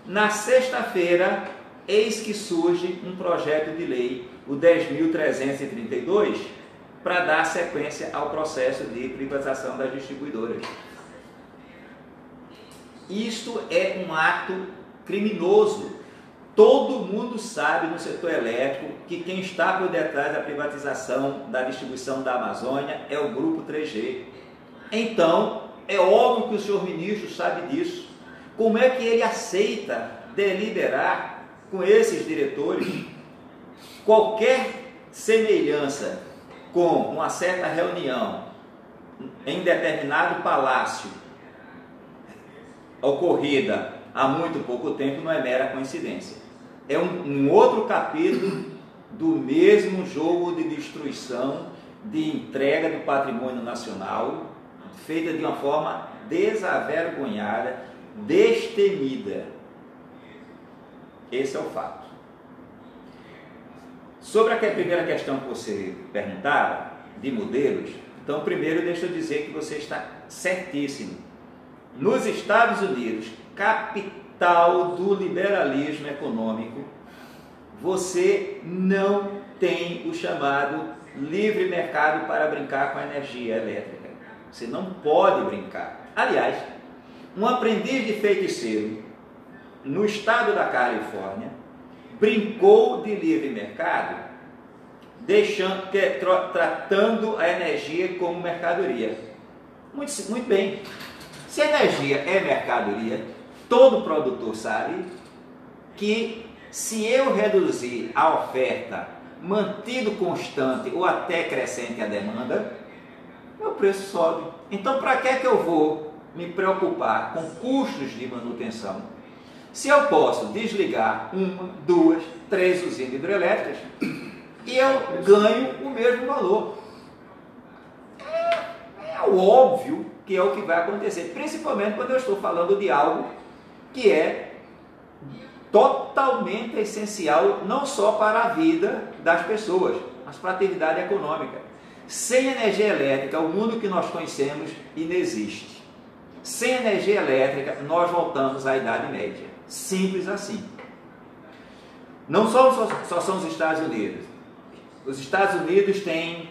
Na sexta-feira, eis que surge um projeto de lei, o 10.332, para dar sequência ao processo de privatização das distribuidoras. Isto é um ato criminoso. Todo mundo sabe no setor elétrico que quem está por detrás da privatização da distribuição da Amazônia é o grupo 3G. Então, é óbvio que o senhor ministro sabe disso. Como é que ele aceita deliberar com esses diretores qualquer semelhança com uma certa reunião em determinado palácio ocorrida há muito pouco tempo? Não é mera coincidência. É um outro capítulo do mesmo jogo de destruição, de entrega do patrimônio nacional, feita de uma forma desavergonhada, destemida. Esse é o fato. Sobre a primeira questão que você perguntava, de modelos, então primeiro deixa eu dizer que você está certíssimo. Nos Estados Unidos, capital do liberalismo econômico, você não tem o chamado livre mercado para brincar com a energia elétrica. Você não pode brincar. Aliás, um aprendiz de feiticeiro no estado da Califórnia brincou de livre mercado, tratando a energia como mercadoria. Muito bem. Se a energia é mercadoria, todo produtor sabe que se eu reduzir a oferta, mantido constante ou até crescente a demanda, meu preço sobe. Então, para que eu vou me preocupar com custos de manutenção, se eu posso desligar 1, 2, 3 usinas hidrelétricas e eu ganho o mesmo valor? É óbvio que é o que vai acontecer, principalmente quando eu estou falando de algo que é totalmente essencial, não só para a vida das pessoas, mas para a atividade econômica. Sem energia elétrica, o mundo que nós conhecemos inexiste. Sem energia elétrica, nós voltamos à Idade Média. Simples assim. Não só são os Estados Unidos. Os Estados Unidos têm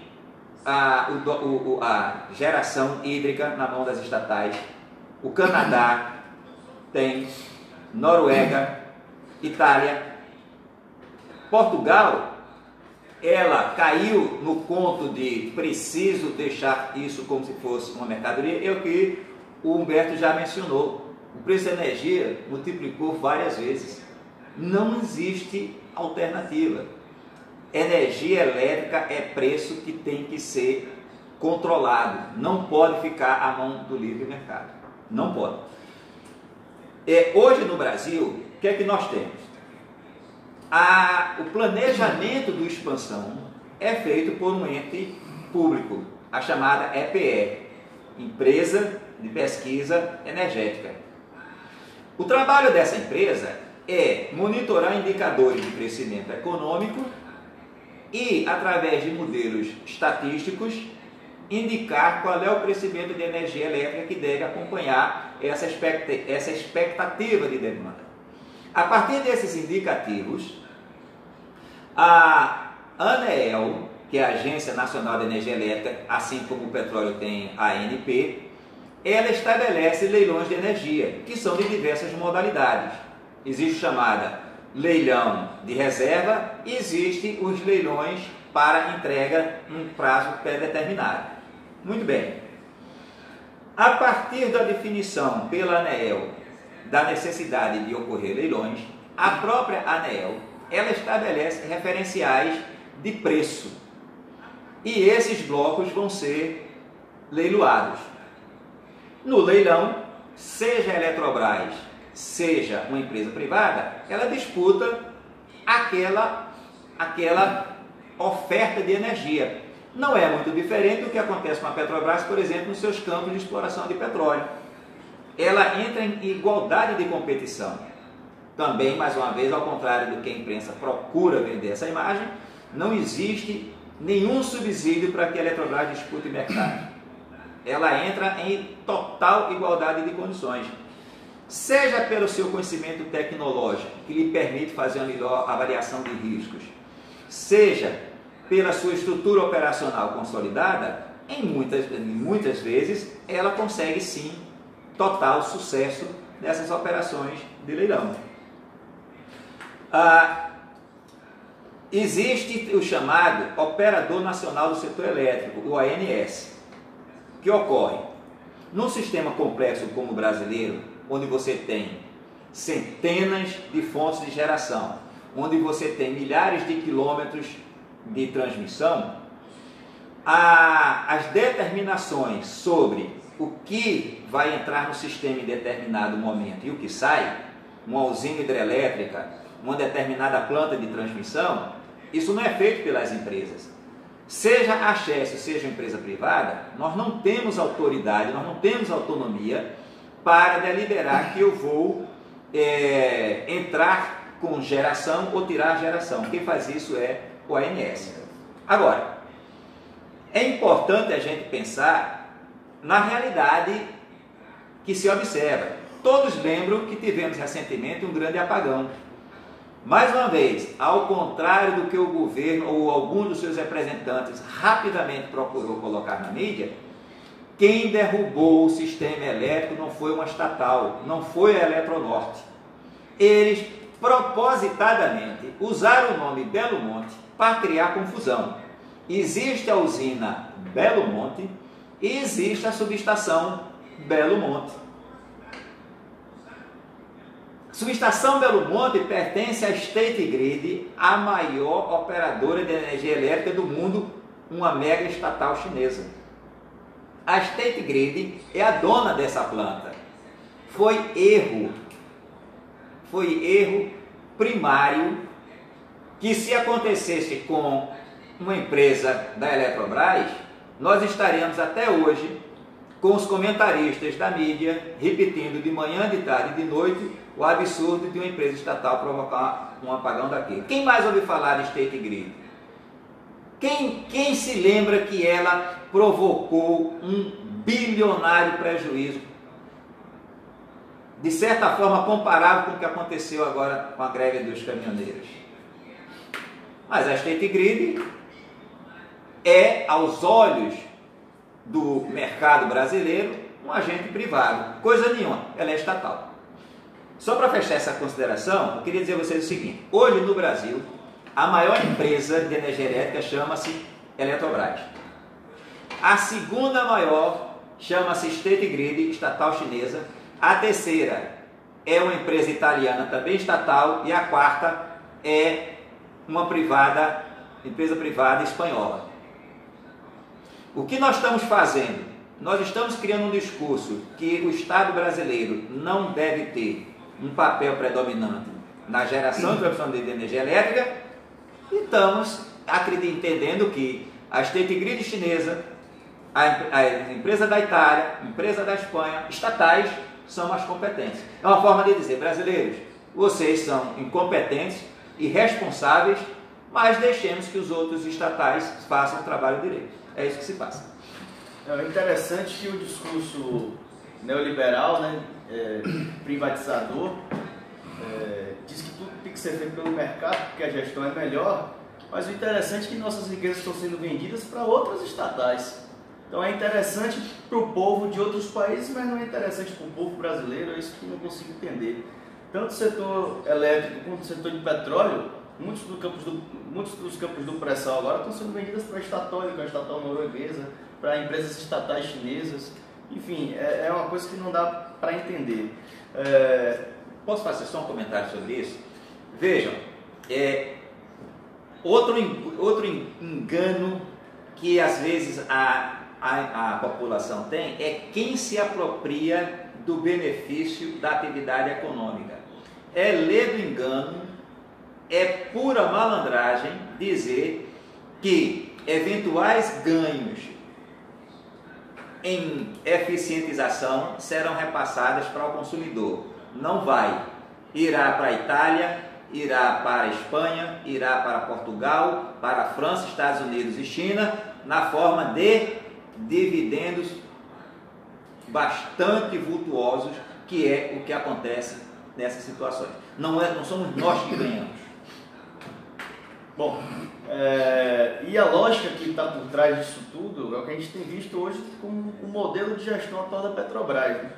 a geração hídrica na mão das estatais. O Canadá tem, Noruega, Itália. Portugal, ela caiu no conto de preciso deixar isso como se fosse uma mercadoria. É o que o Humberto já mencionou. O preço da energia multiplicou várias vezes. Não existe alternativa. Energia elétrica é preço que tem que ser controlado. Não pode ficar à mão do livre mercado. Não pode. Hoje no Brasil, o que é que nós temos? O planejamento do expansão é feito por um ente público, a chamada EPE, Empresa de Pesquisa Energética. O trabalho dessa empresa é monitorar indicadores de crescimento econômico e, através de modelos estatísticos, indicar qual é o crescimento de energia elétrica que deve acompanhar essa expectativa de demanda. A partir desses indicativos, a ANEEL, que é a Agência Nacional de Energia Elétrica, assim como o petróleo tem a ANP, ela estabelece leilões de energia, que são de diversas modalidades. Existe chamada leilão de reserva e existem os leilões para entrega num prazo pré-determinado. Muito bem. A partir da definição pela ANEEL da necessidade de ocorrer leilões, a própria ANEEL, ela estabelece referenciais de preço. E esses blocos vão ser leiloados. No leilão, seja a Eletrobras, seja uma empresa privada, ela disputa aquela oferta de energia. Não é muito diferente do que acontece com a Petrobras, por exemplo, nos seus campos de exploração de petróleo. Ela entra em igualdade de competição. Também, mais uma vez, ao contrário do que a imprensa procura vender essa imagem, não existe nenhum subsídio para que a Eletrobras dispute mercado. Ela entra em total igualdade de condições. Seja pelo seu conhecimento tecnológico, que lhe permite fazer uma melhor avaliação de riscos, seja pela sua estrutura operacional consolidada, em muitas vezes ela consegue sim total sucesso nessas operações de leilão. Existe o chamado Operador Nacional do Setor Elétrico, o ANS, que ocorre num sistema complexo como o brasileiro, onde você tem centenas de fontes de geração, onde você tem milhares de quilômetros de transmissão. As determinações sobre o que vai entrar no sistema em determinado momento e o que sai, uma usina hidrelétrica, uma determinada planta de transmissão, isso não é feito pelas empresas. Seja a Chesf, seja a empresa privada, nós não temos autoridade, nós não temos autonomia para deliberar que eu vou entrar com geração ou tirar geração. Quem faz isso é o ANS. Agora, é importante a gente pensar na realidade que se observa. Todos lembram que tivemos recentemente um grande apagão. Mais uma vez, ao contrário do que o governo ou algum dos seus representantes rapidamente procurou colocar na mídia, Quem derrubou o sistema elétrico não foi uma estatal, não foi a Eletronorte. Eles propositadamente usaram o nome Belo Monte para criar confusão. Existe a usina Belo Monte e existe a subestação Belo Monte. Subestação Belo Monte pertence à State Grid, a maior operadora de energia elétrica do mundo, uma mega estatal chinesa. A State Grid é a dona dessa planta. Foi erro primário que, se acontecesse com uma empresa da Eletrobras, nós estaríamos até hoje com os comentaristas da mídia repetindo de manhã, de tarde e de noite o absurdo de uma empresa estatal provocar um apagão daquele. Quem mais ouviu falar de State Grid? Quem se lembra que ela provocou um bilionário prejuízo, de certa forma comparável com o que aconteceu agora com a greve dos caminhoneiros? Mas a State Grid é, aos olhos do mercado brasileiro, um agente privado. Coisa nenhuma, ela é estatal. Só para fechar essa consideração, eu queria dizer a vocês o seguinte: hoje no Brasil, a maior empresa de energia elétrica chama-se Eletrobras. A segunda maior chama-se State Grid, estatal chinesa. A terceira é uma empresa italiana, também estatal. E a quarta é uma empresa privada espanhola. O que nós estamos fazendo? Nós estamos criando um discurso que o Estado brasileiro não deve ter um papel predominante na geração e produção de energia elétrica, e estamos entendendo que a State Grid chinesa, a empresa da Itália, a empresa da Espanha, estatais, são as competentes. É uma forma de dizer: brasileiros, vocês são incompetentes, irresponsáveis, mas deixemos que os outros estatais façam o trabalho direito. É isso que se passa. É interessante que o discurso neoliberal, né, privatizador, diz que tudo tem que ser feito pelo mercado, porque a gestão é melhor, mas o interessante é que nossas riquezas estão sendo vendidas para outras estatais. Então é interessante para o povo de outros países, mas não é interessante para o povo brasileiro. É isso que eu não consigo entender. Tanto o setor elétrico quanto o setor de petróleo, muitos dos campos do pré-sal agora estão sendo vendidos para a Statoil, a estatal norueguesa, para empresas estatais chinesas. Enfim, é uma coisa que não dá para entender. Posso fazer só um comentário sobre isso? Vejam, outro engano que às vezes a população tem é quem se apropria do benefício da atividade econômica. É ledo engano, é pura malandragem dizer que eventuais ganhos em eficientização serão repassadas para o consumidor. Não vai. Irá para a Itália, irá para a Espanha, irá para Portugal, para a França, Estados Unidos e China, na forma de dividendos bastante vultuosos, que é o que acontece nessas situações. Não somos nós que ganhamos. Bom, e a lógica que está por trás disso tudo é o que a gente tem visto hoje como o modelo de gestão atual da Petrobras, né?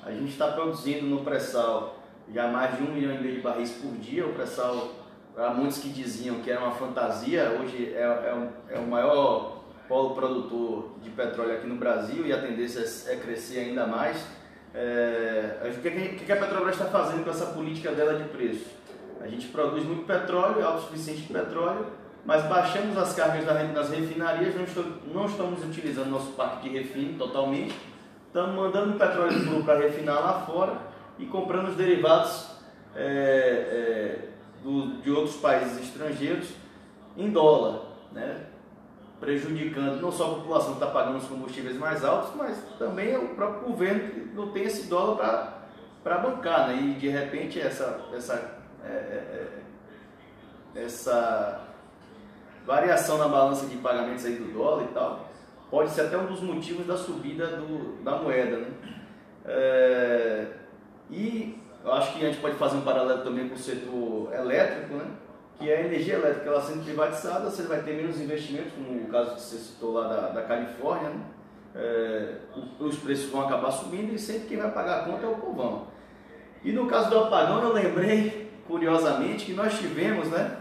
A gente está produzindo no pré-sal já mais de 1,5 milhão de barris por dia. O pré-sal, há muitos que diziam que era uma fantasia, hoje é o maior polo produtor de petróleo aqui no Brasil, e a tendência é crescer ainda mais. O que a Petrobras está fazendo com essa política dela de preço? A gente produz muito petróleo, é autossuficiente de petróleo, mas baixamos as cargas nas refinarias, não estamos utilizando nosso parque de refino totalmente, estamos mandando o petróleo para refinar lá fora e comprando os derivados de outros países estrangeiros em dólar, né? Prejudicando não só a população que está pagando os combustíveis mais altos, mas também o próprio governo que não tem esse dólar para bancar, né? E de repente essa variação na balança de pagamentos aí do dólar e tal pode ser até um dos motivos da subida da moeda, né? E eu acho que a gente pode fazer um paralelo também com o setor elétrico, né? Que é a energia elétrica, ela sendo privatizada, você vai ter menos investimentos, como o caso que você citou lá da Califórnia, né? os preços vão acabar subindo e sempre quem vai pagar a conta é o povão. E no caso do apagão, eu lembrei, curiosamente, que nós tivemos, né,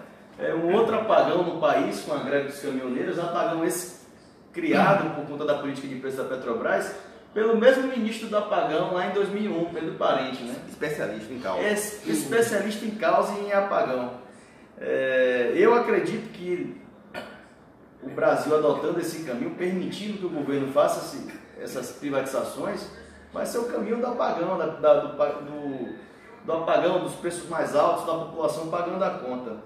um outro apagão no país com a greve dos caminhoneiros, apagão esse criado por conta da política de preço da Petrobras, pelo mesmo ministro do apagão lá em 2001, Pedro Parente, né? Especialista em causa. Especialista em causa e em apagão. Eu acredito que o Brasil adotando esse caminho, permitindo que o governo faça essas privatizações, vai ser o caminho do apagão, do apagão, dos preços mais altos, da população pagando a conta.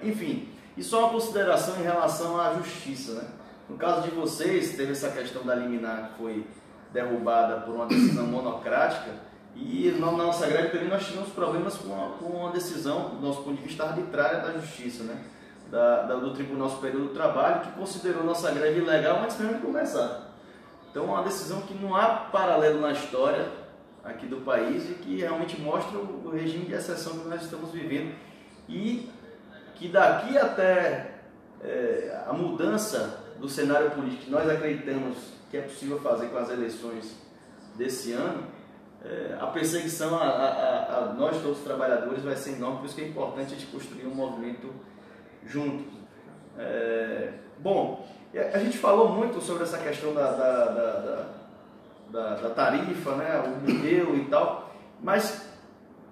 Enfim, e só uma consideração em relação à justiça, né? No caso de vocês, teve essa questão da liminar que foi derrubada por uma decisão monocrática, e na nossa greve também nós tivemos problemas com uma decisão, do nosso ponto de vista, arbitrária da justiça, né? Do Tribunal Superior do Trabalho, que considerou nossa greve ilegal antes mesmo de começar. Então, é uma decisão que não há paralelo na história aqui do país e que realmente mostra o regime de exceção que nós estamos vivendo e que daqui até a mudança do cenário político que nós acreditamos que é possível fazer com as eleições desse ano, a perseguição a nós todos os trabalhadores vai ser enorme, por isso que é importante a gente construir um movimento juntos. Bom, a gente falou muito sobre essa questão da tarifa, né, o modelo e tal, mas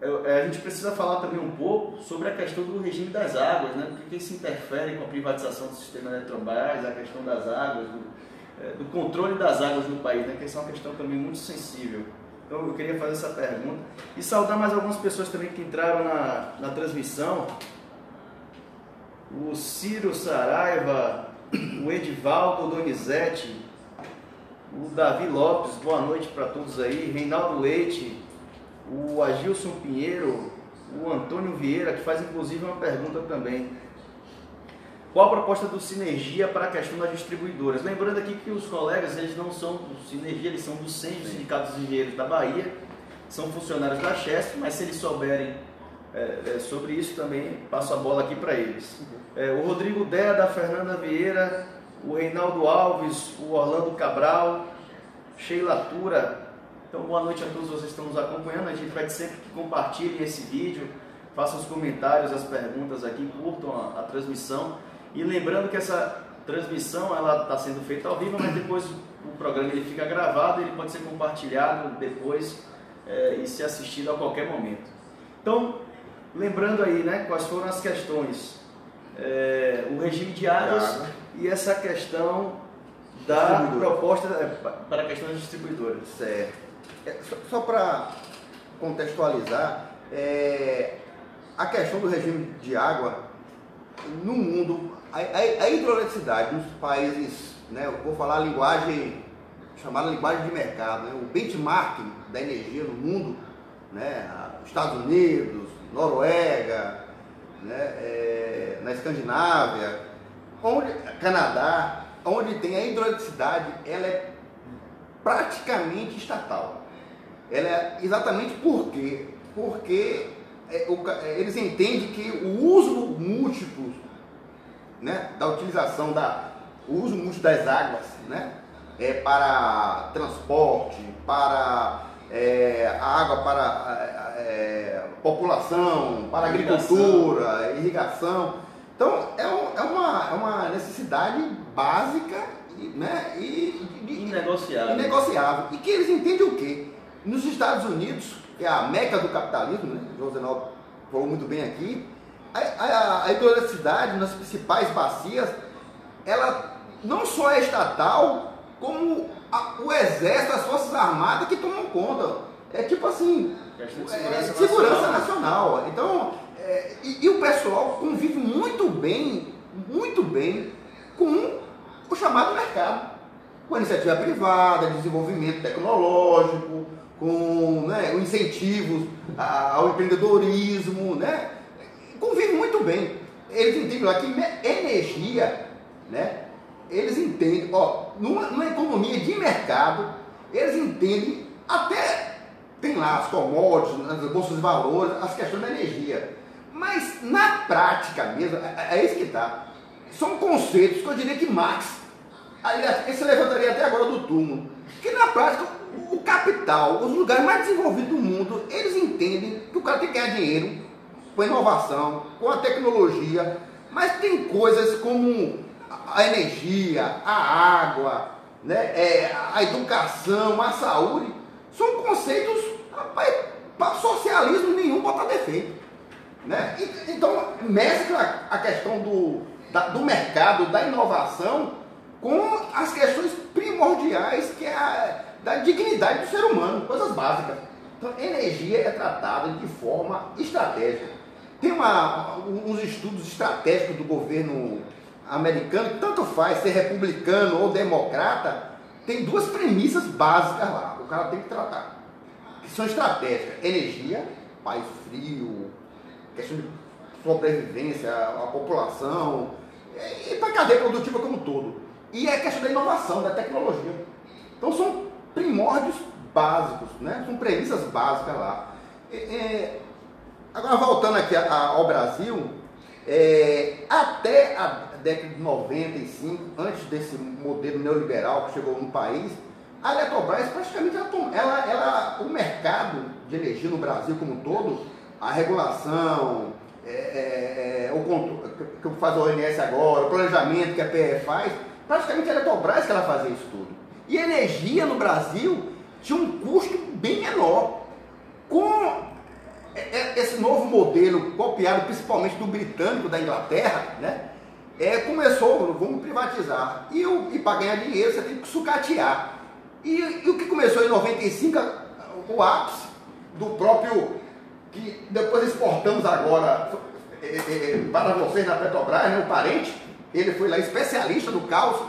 a gente precisa falar também um pouco sobre a questão do regime das águas, né, porque isso interfere com a privatização do sistema Eletrobras, a questão das águas, do controle das águas no país, né, que essa é uma questão também muito sensível. Então eu queria fazer essa pergunta e saudar mais algumas pessoas também que entraram na transmissão. O Ciro Saraiva, o Edivaldo Donizete, o Davi Lopes, boa noite para todos aí, Reinaldo Leite, o Agilson Pinheiro, o Antônio Vieira, que faz inclusive uma pergunta também. Qual a proposta do Sinergia para a questão das distribuidoras? Lembrando aqui que os colegas, eles não são do Sinergia, eles são do SENS, do Sindicato dos Engenheiros da Bahia, são funcionários da Chesf, mas se eles souberem sobre isso também, passo a bola aqui para eles. O Rodrigo Deda, a Fernanda Vieira, o Reinaldo Alves, o Orlando Cabral, Sheila Tura. Então, boa noite a todos vocês que estão nos acompanhando. A gente pede sempre que compartilhem esse vídeo, façam os comentários, as perguntas aqui, curtam a transmissão. E lembrando que essa transmissão ela está sendo feita ao vivo, mas depois o programa ele fica gravado, ele pode ser compartilhado depois e ser assistido a qualquer momento. Então, lembrando aí, né, quais foram as questões, o regime de águas e essa questão da proposta para a questão das distribuidoras. Certo. Só para contextualizar, a questão do regime de água no mundo, a hidroeletricidade nos países, né, eu vou falar a linguagem, chamada linguagem de mercado, né, o benchmarking da energia no mundo, né, Estados Unidos, Noruega, né, na Escandinávia, Canadá, onde tem a hidroeletricidade, ela é praticamente estatal. Ela é exatamente porque eles entendem que o uso múltiplo, né, da utilização o uso múltiplo das águas, né, para transporte, para a água para população, para agricultura, irrigação. Então é uma necessidade básica, né, inegociável. E que eles entendem o quê? Nos Estados Unidos, que é a meca do capitalismo, né? O José Naldo falou muito bem aqui, a hidroeletricidade nas principais bacias, ela não só é estatal, como o Exército, as Forças Armadas que tomam conta. É tipo assim, segurança nacional. Então, e o pessoal convive muito bem com o chamado mercado, com a iniciativa privada, desenvolvimento tecnológico, com, né, incentivos ao empreendedorismo, né? Convive muito bem. Eles entendem lá que energia, né? Eles entendem, numa economia de mercado, eles entendem, até tem lá as commodities, as bolsas de valores, as questões da energia. Mas na prática mesmo, é isso que está. São conceitos que eu diria que Marx aliás, ele se levantaria até agora do túmulo. Porque na prática, o capital, os lugares mais desenvolvidos do mundo, eles entendem que o cara tem que ganhar dinheiro com a inovação, com a tecnologia, mas tem coisas como a energia, a água, né, a educação, a saúde, são conceitos, rapaz, para socialismo nenhum botar defeito. Né? Então, mescla a questão do mercado, da inovação, com as questões primordiais, que é da dignidade do ser humano, coisas básicas. Então, energia é tratada de forma estratégica. Tem uns estudos estratégicos do governo americano, tanto faz ser republicano ou democrata, tem duas premissas básicas lá, o cara tem que tratar, que são estratégicas: energia, país frio, questão de sobrevivência, a população, e para a cadeia produtiva como um todo. E é a questão da inovação, da tecnologia. Então são primórdios básicos, né? São premissas básicas lá. Agora, voltando aqui ao Brasil, até a década de 95, antes desse modelo neoliberal que chegou no país, a Eletrobras praticamente o mercado de energia no Brasil como um todo, a regulação, o controle que faz a ONS agora, o planejamento que a PE faz, praticamente a Eletrobras que ela fazia isso tudo. E a energia no Brasil tinha um custo bem menor. Com esse novo modelo, copiado principalmente do britânico, da Inglaterra, né? Começou, vamos privatizar. E para ganhar dinheiro você tem que sucatear. E o que começou em 95, o ápice do próprio, que depois exportamos agora para vocês na Petrobras, né, o Parente, ele foi lá especialista do caos,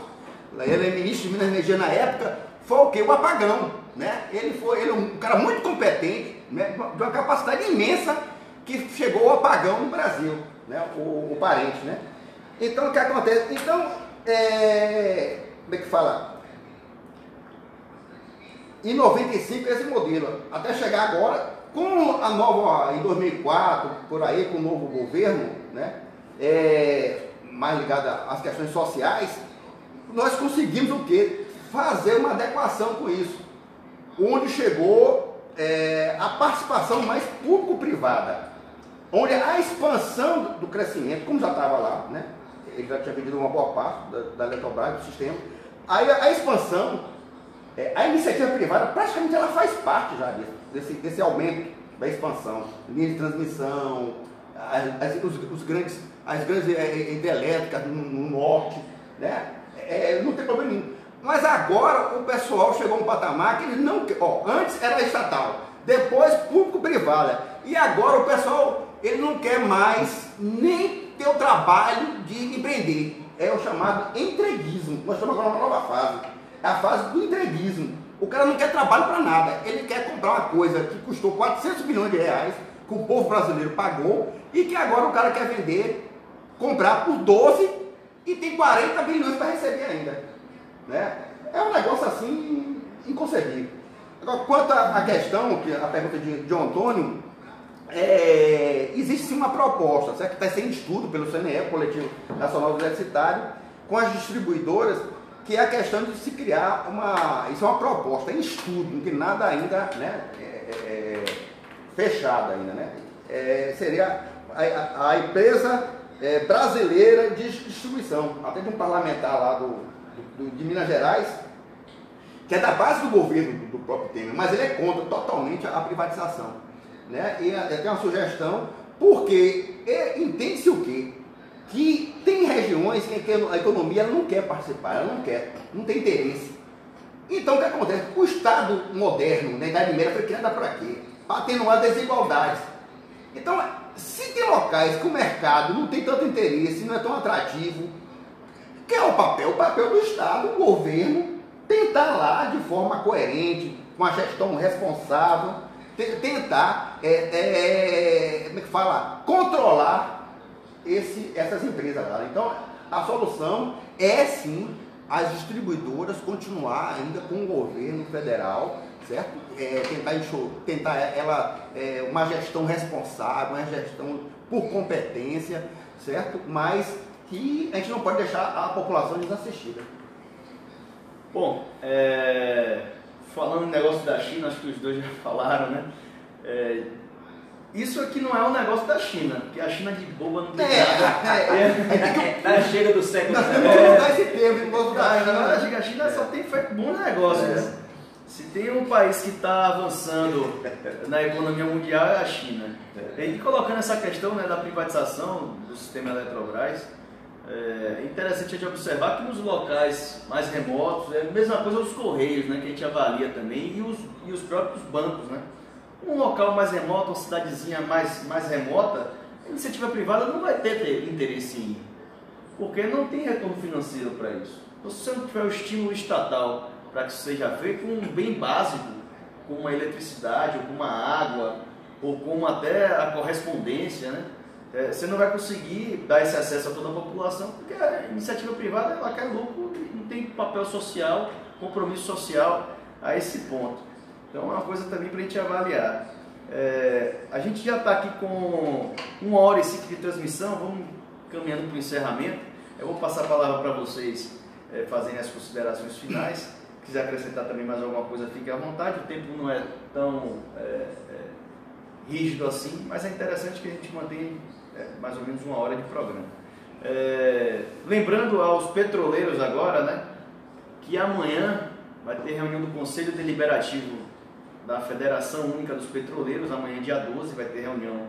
ele é ministro de Minas e Energia na época, foi o quê? O apagão. Né? Ele é um cara muito competente, né? De uma capacidade imensa, que chegou ao apagão no Brasil, né? O Parente, né? Então, o que acontece? Então, como é que fala? Em 95, esse modelo, até chegar agora, com a nova, em 2004, por aí, com o novo governo, né? Mais ligado às questões sociais, nós conseguimos o quê? Fazer uma adequação com isso, onde chegou a participação mais público-privada, onde a expansão do crescimento, como já estava lá, né? Ele já tinha vendido uma boa parte da Eletrobras, do sistema, aí a expansão, a iniciativa privada praticamente ela faz parte já desse aumento da expansão, linha de transmissão, as grandes hidrelétricas no norte, né? Não tem problema nenhum. Mas agora o pessoal chegou a um patamar que eles não querem. Antes era estatal, depois público-privada. E agora o pessoal ele não quer mais nem ter o trabalho de empreender. É o chamado entreguismo. Nós estamos agora numa nova fase. É a fase do entreguismo. O cara não quer trabalho para nada. Ele quer comprar uma coisa que custou 400 milhões de reais, que o povo brasileiro pagou, e que agora o cara quer vender, comprar por 12 e tem 40 bilhões para receber ainda. Né? É um negócio assim inconcebível. Agora, quanto à questão, que a pergunta de João Antônio, existe sim uma proposta, certo? Que está sendo estudo pelo CNE, Coletivo Nacional Universitário, com as distribuidoras, que é a questão de se criar isso é uma proposta em estudo, não tem nada ainda, né, fechado ainda, né? Seria a empresa brasileira de distribuição, até de um parlamentar lá de Minas Gerais, que é da base do governo do próprio Temer, mas ele é contra totalmente a privatização, né? E tem uma sugestão, porque entende-se o quê? Que tem regiões que a economia ela não quer participar, ela não tem interesse. Então o que acontece? O Estado moderno, na Idade Média, foi criado para quê? Para atenuar desigualdades. Então, se tem locais que o mercado não tem tanto interesse, não é tão atrativo, que é o papel? O papel do Estado, o governo, tentar lá de forma coerente, com a gestão responsável, tentar, como é que fala? Controlar essas empresas lá. Então, a solução é sim as distribuidoras continuar ainda com o governo federal, certo? Tentar uma gestão responsável, uma gestão por competência, certo? Mas que a gente não pode deixar a população desassistida. Bom, falando no negócio da China, acho que os dois já falaram, né? Isso aqui não é um negócio da China, porque a China de boba não tem nada. Chega do século XIX. Vamos dar esse termo, não posso Na dar. verdade, a China só tem feito bons negócios. Se tem um país que está avançando na economia mundial é a China. E colocando essa questão, né, da privatização do sistema Eletrobras, é interessante a gente observar que nos locais mais remotos, é a mesma coisa os Correios, né, que a gente avalia também, e os próprios bancos. Né? Um local mais remoto, uma cidadezinha mais remota, a iniciativa privada não vai ter interesse em ir, porque não tem retorno financeiro para isso. Então, se você não tiver o estímulo estatal para que isso seja feito, um bem básico, como uma eletricidade, ou como uma água, ou como até a correspondência, né? Você não vai conseguir dar esse acesso a toda a população, porque a iniciativa privada ela quer lucro e não tem papel social, compromisso social a esse ponto. Então é uma coisa também para a gente avaliar. A gente já está aqui com 1h05 de transmissão, vamos caminhando para o encerramento. Eu vou passar a palavra para vocês fazerem as considerações finais. Se quiser acrescentar também mais alguma coisa, fique à vontade. O tempo não é tão rígido assim, mas é interessante que a gente mantenha mais ou menos 1 hora de programa. Lembrando aos petroleiros agora, né, que amanhã vai ter reunião do Conselho Deliberativo da Federação Única dos Petroleiros, amanhã dia 12 vai ter reunião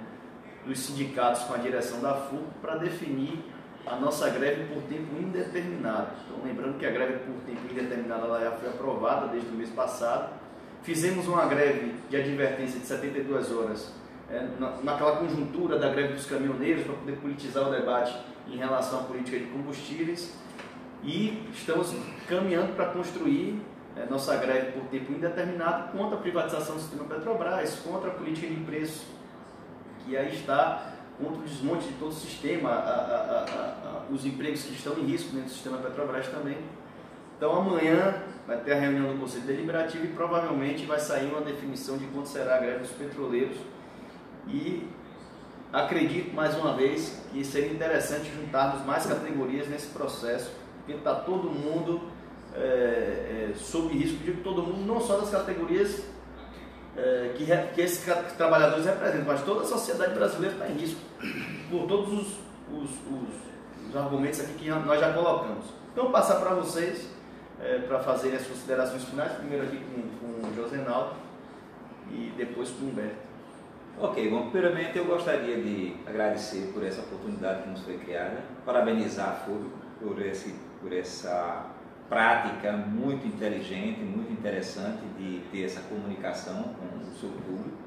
dos sindicatos com a direção da FUP para definir a nossa greve por tempo indeterminado. Então, lembrando que a greve por tempo indeterminado ela já foi aprovada desde o mês passado. Fizemos uma greve de advertência de 72 horas naquela conjuntura da greve dos caminhoneiros para poder politizar o debate em relação à política de combustíveis e estamos caminhando para construir nossa greve por tempo indeterminado contra a privatização do sistema Petrobras, contra a política de preço que aí está, contra o desmonte de todo o sistema, os empregos que estão em risco dentro do sistema Petrobras também. Então amanhã vai ter a reunião do Conselho Deliberativo e provavelmente vai sair uma definição de quando será a greve dos petroleiros. E acredito mais uma vez que seria interessante juntarmos mais categorias nesse processo, porque está todo mundo sob risco, digo todo mundo, não só das categorias que esses trabalhadores representam, mas toda a sociedade brasileira está em risco, por todos os argumentos aqui que nós já colocamos. Então, vou passar para vocês, para fazerem as considerações finais, primeiro aqui com o Josenaldo e depois com o Humberto. Ok, bom, primeiramente eu gostaria de agradecer por essa oportunidade que nos foi criada, parabenizar a FUB por essa prática muito inteligente, muito interessante de ter essa comunicação com o seu público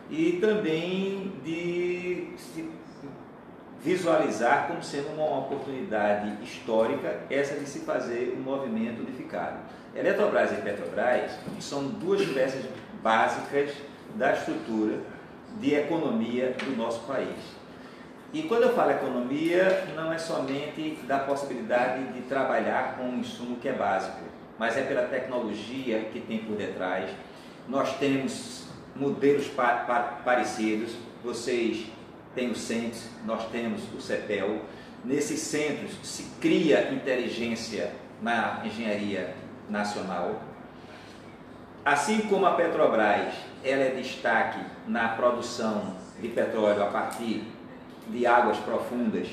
e também de se visualizar como sendo uma oportunidade histórica essa de se fazer um movimento unificado. Eletrobras e Petrobras são duas peças básicas da estrutura de economia do nosso país. E quando eu falo economia, não é somente da possibilidade de trabalhar com um insumo que é básico, mas é pela tecnologia que tem por detrás. Nós temos modelos parecidos, vocês têm o CENTES, nós temos o CEPEL. Nesses centros se cria inteligência na engenharia nacional. Assim como a Petrobras, ela é destaque na produção de petróleo a partir de águas profundas,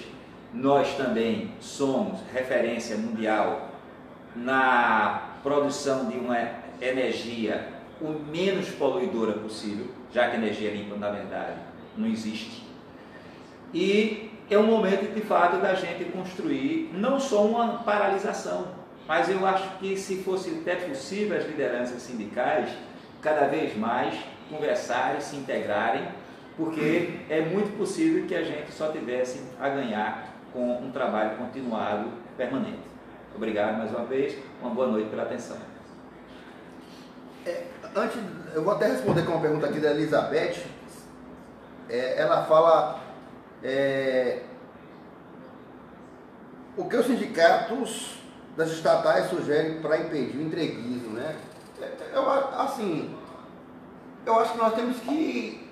nós também somos referência mundial na produção de uma energia o menos poluidora possível, já que energia limpa, na verdade, não existe. E é um momento, de fato, da gente construir não só uma paralisação, mas eu acho que se fosse até possível as lideranças sindicais cada vez mais conversarem, se integrarem, porque é muito possível que a gente só tivesse a ganhar com um trabalho continuado, permanente. Obrigado mais uma vez, uma boa noite pela atenção. Antes, eu vou até responder com uma pergunta aqui da Elizabeth. Ela fala o que os sindicatos das estatais sugerem para impedir o entreguismo, né? Eu acho que nós temos que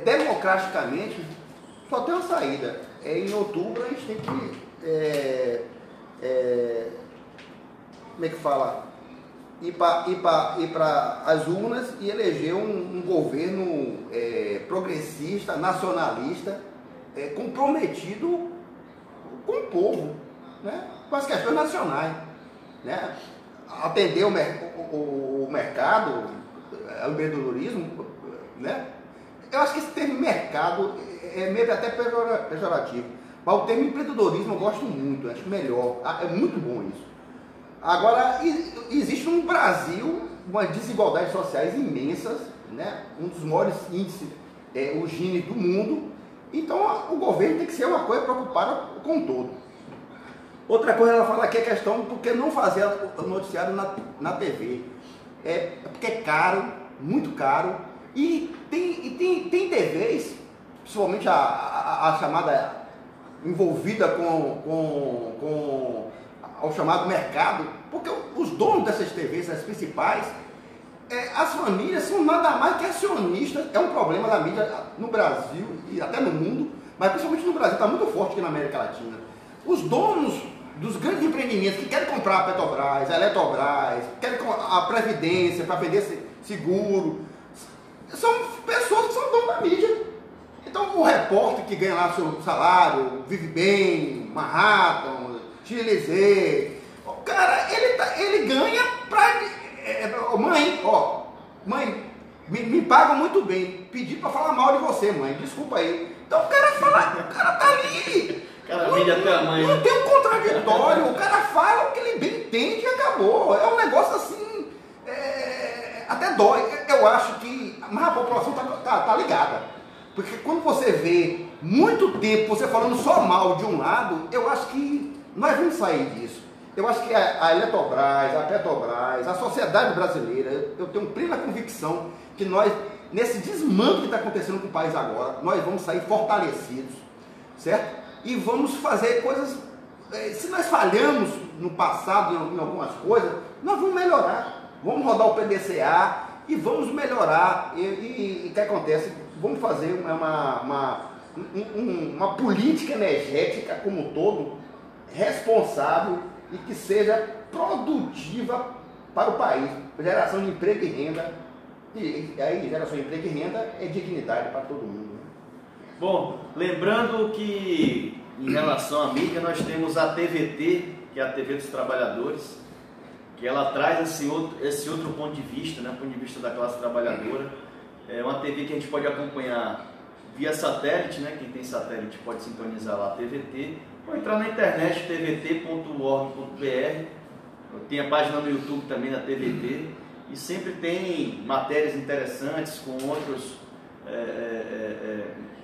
democraticamente só tem uma saída. Em outubro a gente tem que como é que fala, ir para as urnas e eleger um governo progressista, nacionalista, comprometido com o povo, né? Com as questões nacionais, né? Atender o mercado, o empreendedorismo, né? Eu acho que esse termo mercado é meio até pejorativo, mas o termo empreendedorismo eu gosto muito, acho melhor, é muito bom isso. Agora, existe no Brasil umas desigualdades sociais imensas, né? Um dos maiores índices, o Gini do mundo, então o governo tem que ser uma coisa preocupada com o todo. Outra coisa, ela fala que é questão porque não fazer o noticiário na TV. Porque é caro, muito caro, e tem TVs, principalmente a chamada envolvida com ao chamado mercado, porque os donos dessas TVs, as principais, as famílias são nada mais que acionistas. É um problema da mídia no Brasil e até no mundo, mas principalmente no Brasil, está muito forte aqui na América Latina. Os donos dos grandes empreendimentos que querem comprar a Petrobras, a Eletrobras, querem a Previdência para vender seguro, são pessoas que são donos da mídia. Então o repórter que ganha lá seu salário, vive bem, Manhattan, Chile, o cara, ele ganha pra... mãe, me pagam muito bem, pedi pra falar mal de você, mãe, desculpa aí. Então o cara tá ali. Cara, mídia tamanho. Não tem um contraditório, o cara fala o que ele bem entende e acabou. É um negócio assim, até dói. Eu acho que mas a população tá ligada. Porque quando você vê muito tempo você falando só mal de um lado, eu acho que nós vamos sair disso. Eu acho que a Eletrobras, a Petrobras, a sociedade brasileira, eu tenho plena convicção que nós, nesse desmando que está acontecendo com o país agora, nós vamos sair fortalecidos, certo? E vamos fazer coisas, se nós falhamos no passado em algumas coisas, nós vamos melhorar. Vamos rodar o PDCA e vamos melhorar. E o que acontece? Vamos fazer uma política energética como um todo, responsável e que seja produtiva para o país. Geração de emprego e renda. E aí, geração de emprego e renda é dignidade para todo mundo. Né? Bom, lembrando que em relação à mídia, nós temos a TVT, que é a TV dos Trabalhadores, que ela traz esse outro ponto de vista, né, ponto de vista da classe trabalhadora. É uma TV que a gente pode acompanhar via satélite, né? Quem tem satélite pode sintonizar lá a TVT, ou entrar na internet, tvt.org.br. Tem a página no YouTube também da TVT, e sempre tem matérias interessantes com outros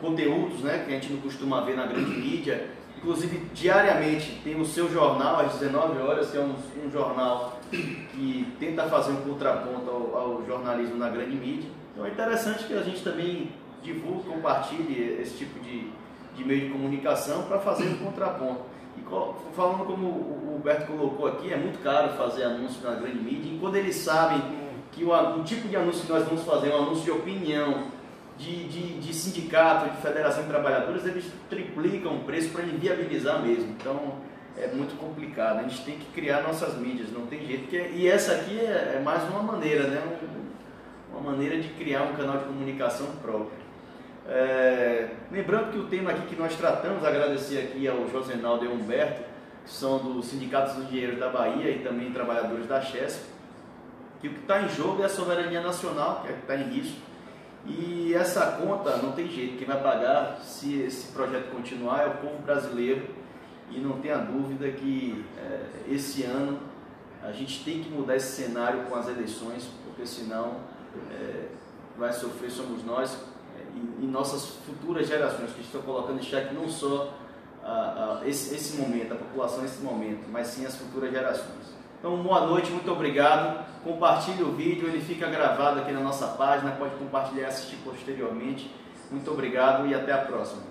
conteúdos, né, que a gente não costuma ver na grande mídia. Inclusive, diariamente tem o seu jornal, às 19 horas, que é um jornal que tenta fazer um contraponto ao jornalismo na grande mídia. Então é interessante que a gente também divulgue, compartilhe esse tipo de meio de comunicação para fazer um contraponto. E falando como o Humberto colocou aqui, é muito caro fazer anúncio na grande mídia, e quando eles sabem que o tipo de anúncio que nós vamos fazer é um anúncio de opinião, de sindicato, de federação de trabalhadores, eles triplicam o preço para inviabilizar mesmo. Então é muito complicado, a gente tem que criar nossas mídias, não tem jeito. E essa aqui é mais uma maneira, né? Uma maneira de criar um canal de comunicação próprio. Lembrando que o tema aqui que nós tratamos, agradecer aqui ao Josenaldo e ao Humberto, que são dos Sindicatos dos Engenheiros da Bahia e também trabalhadores da Chesf, que o que está em jogo é a soberania nacional, que é o que está em risco. E essa conta não tem jeito, quem vai pagar se esse projeto continuar é o povo brasileiro, e não tenha dúvida que esse ano a gente tem que mudar esse cenário com as eleições, porque senão vai sofrer somos nós e nossas futuras gerações, que estão colocando em xeque não só esse momento, a população nesse momento, mas sim as futuras gerações. Então, boa noite, muito obrigado. Compartilhe o vídeo, ele fica gravado aqui na nossa página, pode compartilhar e assistir posteriormente. Muito obrigado e até a próxima.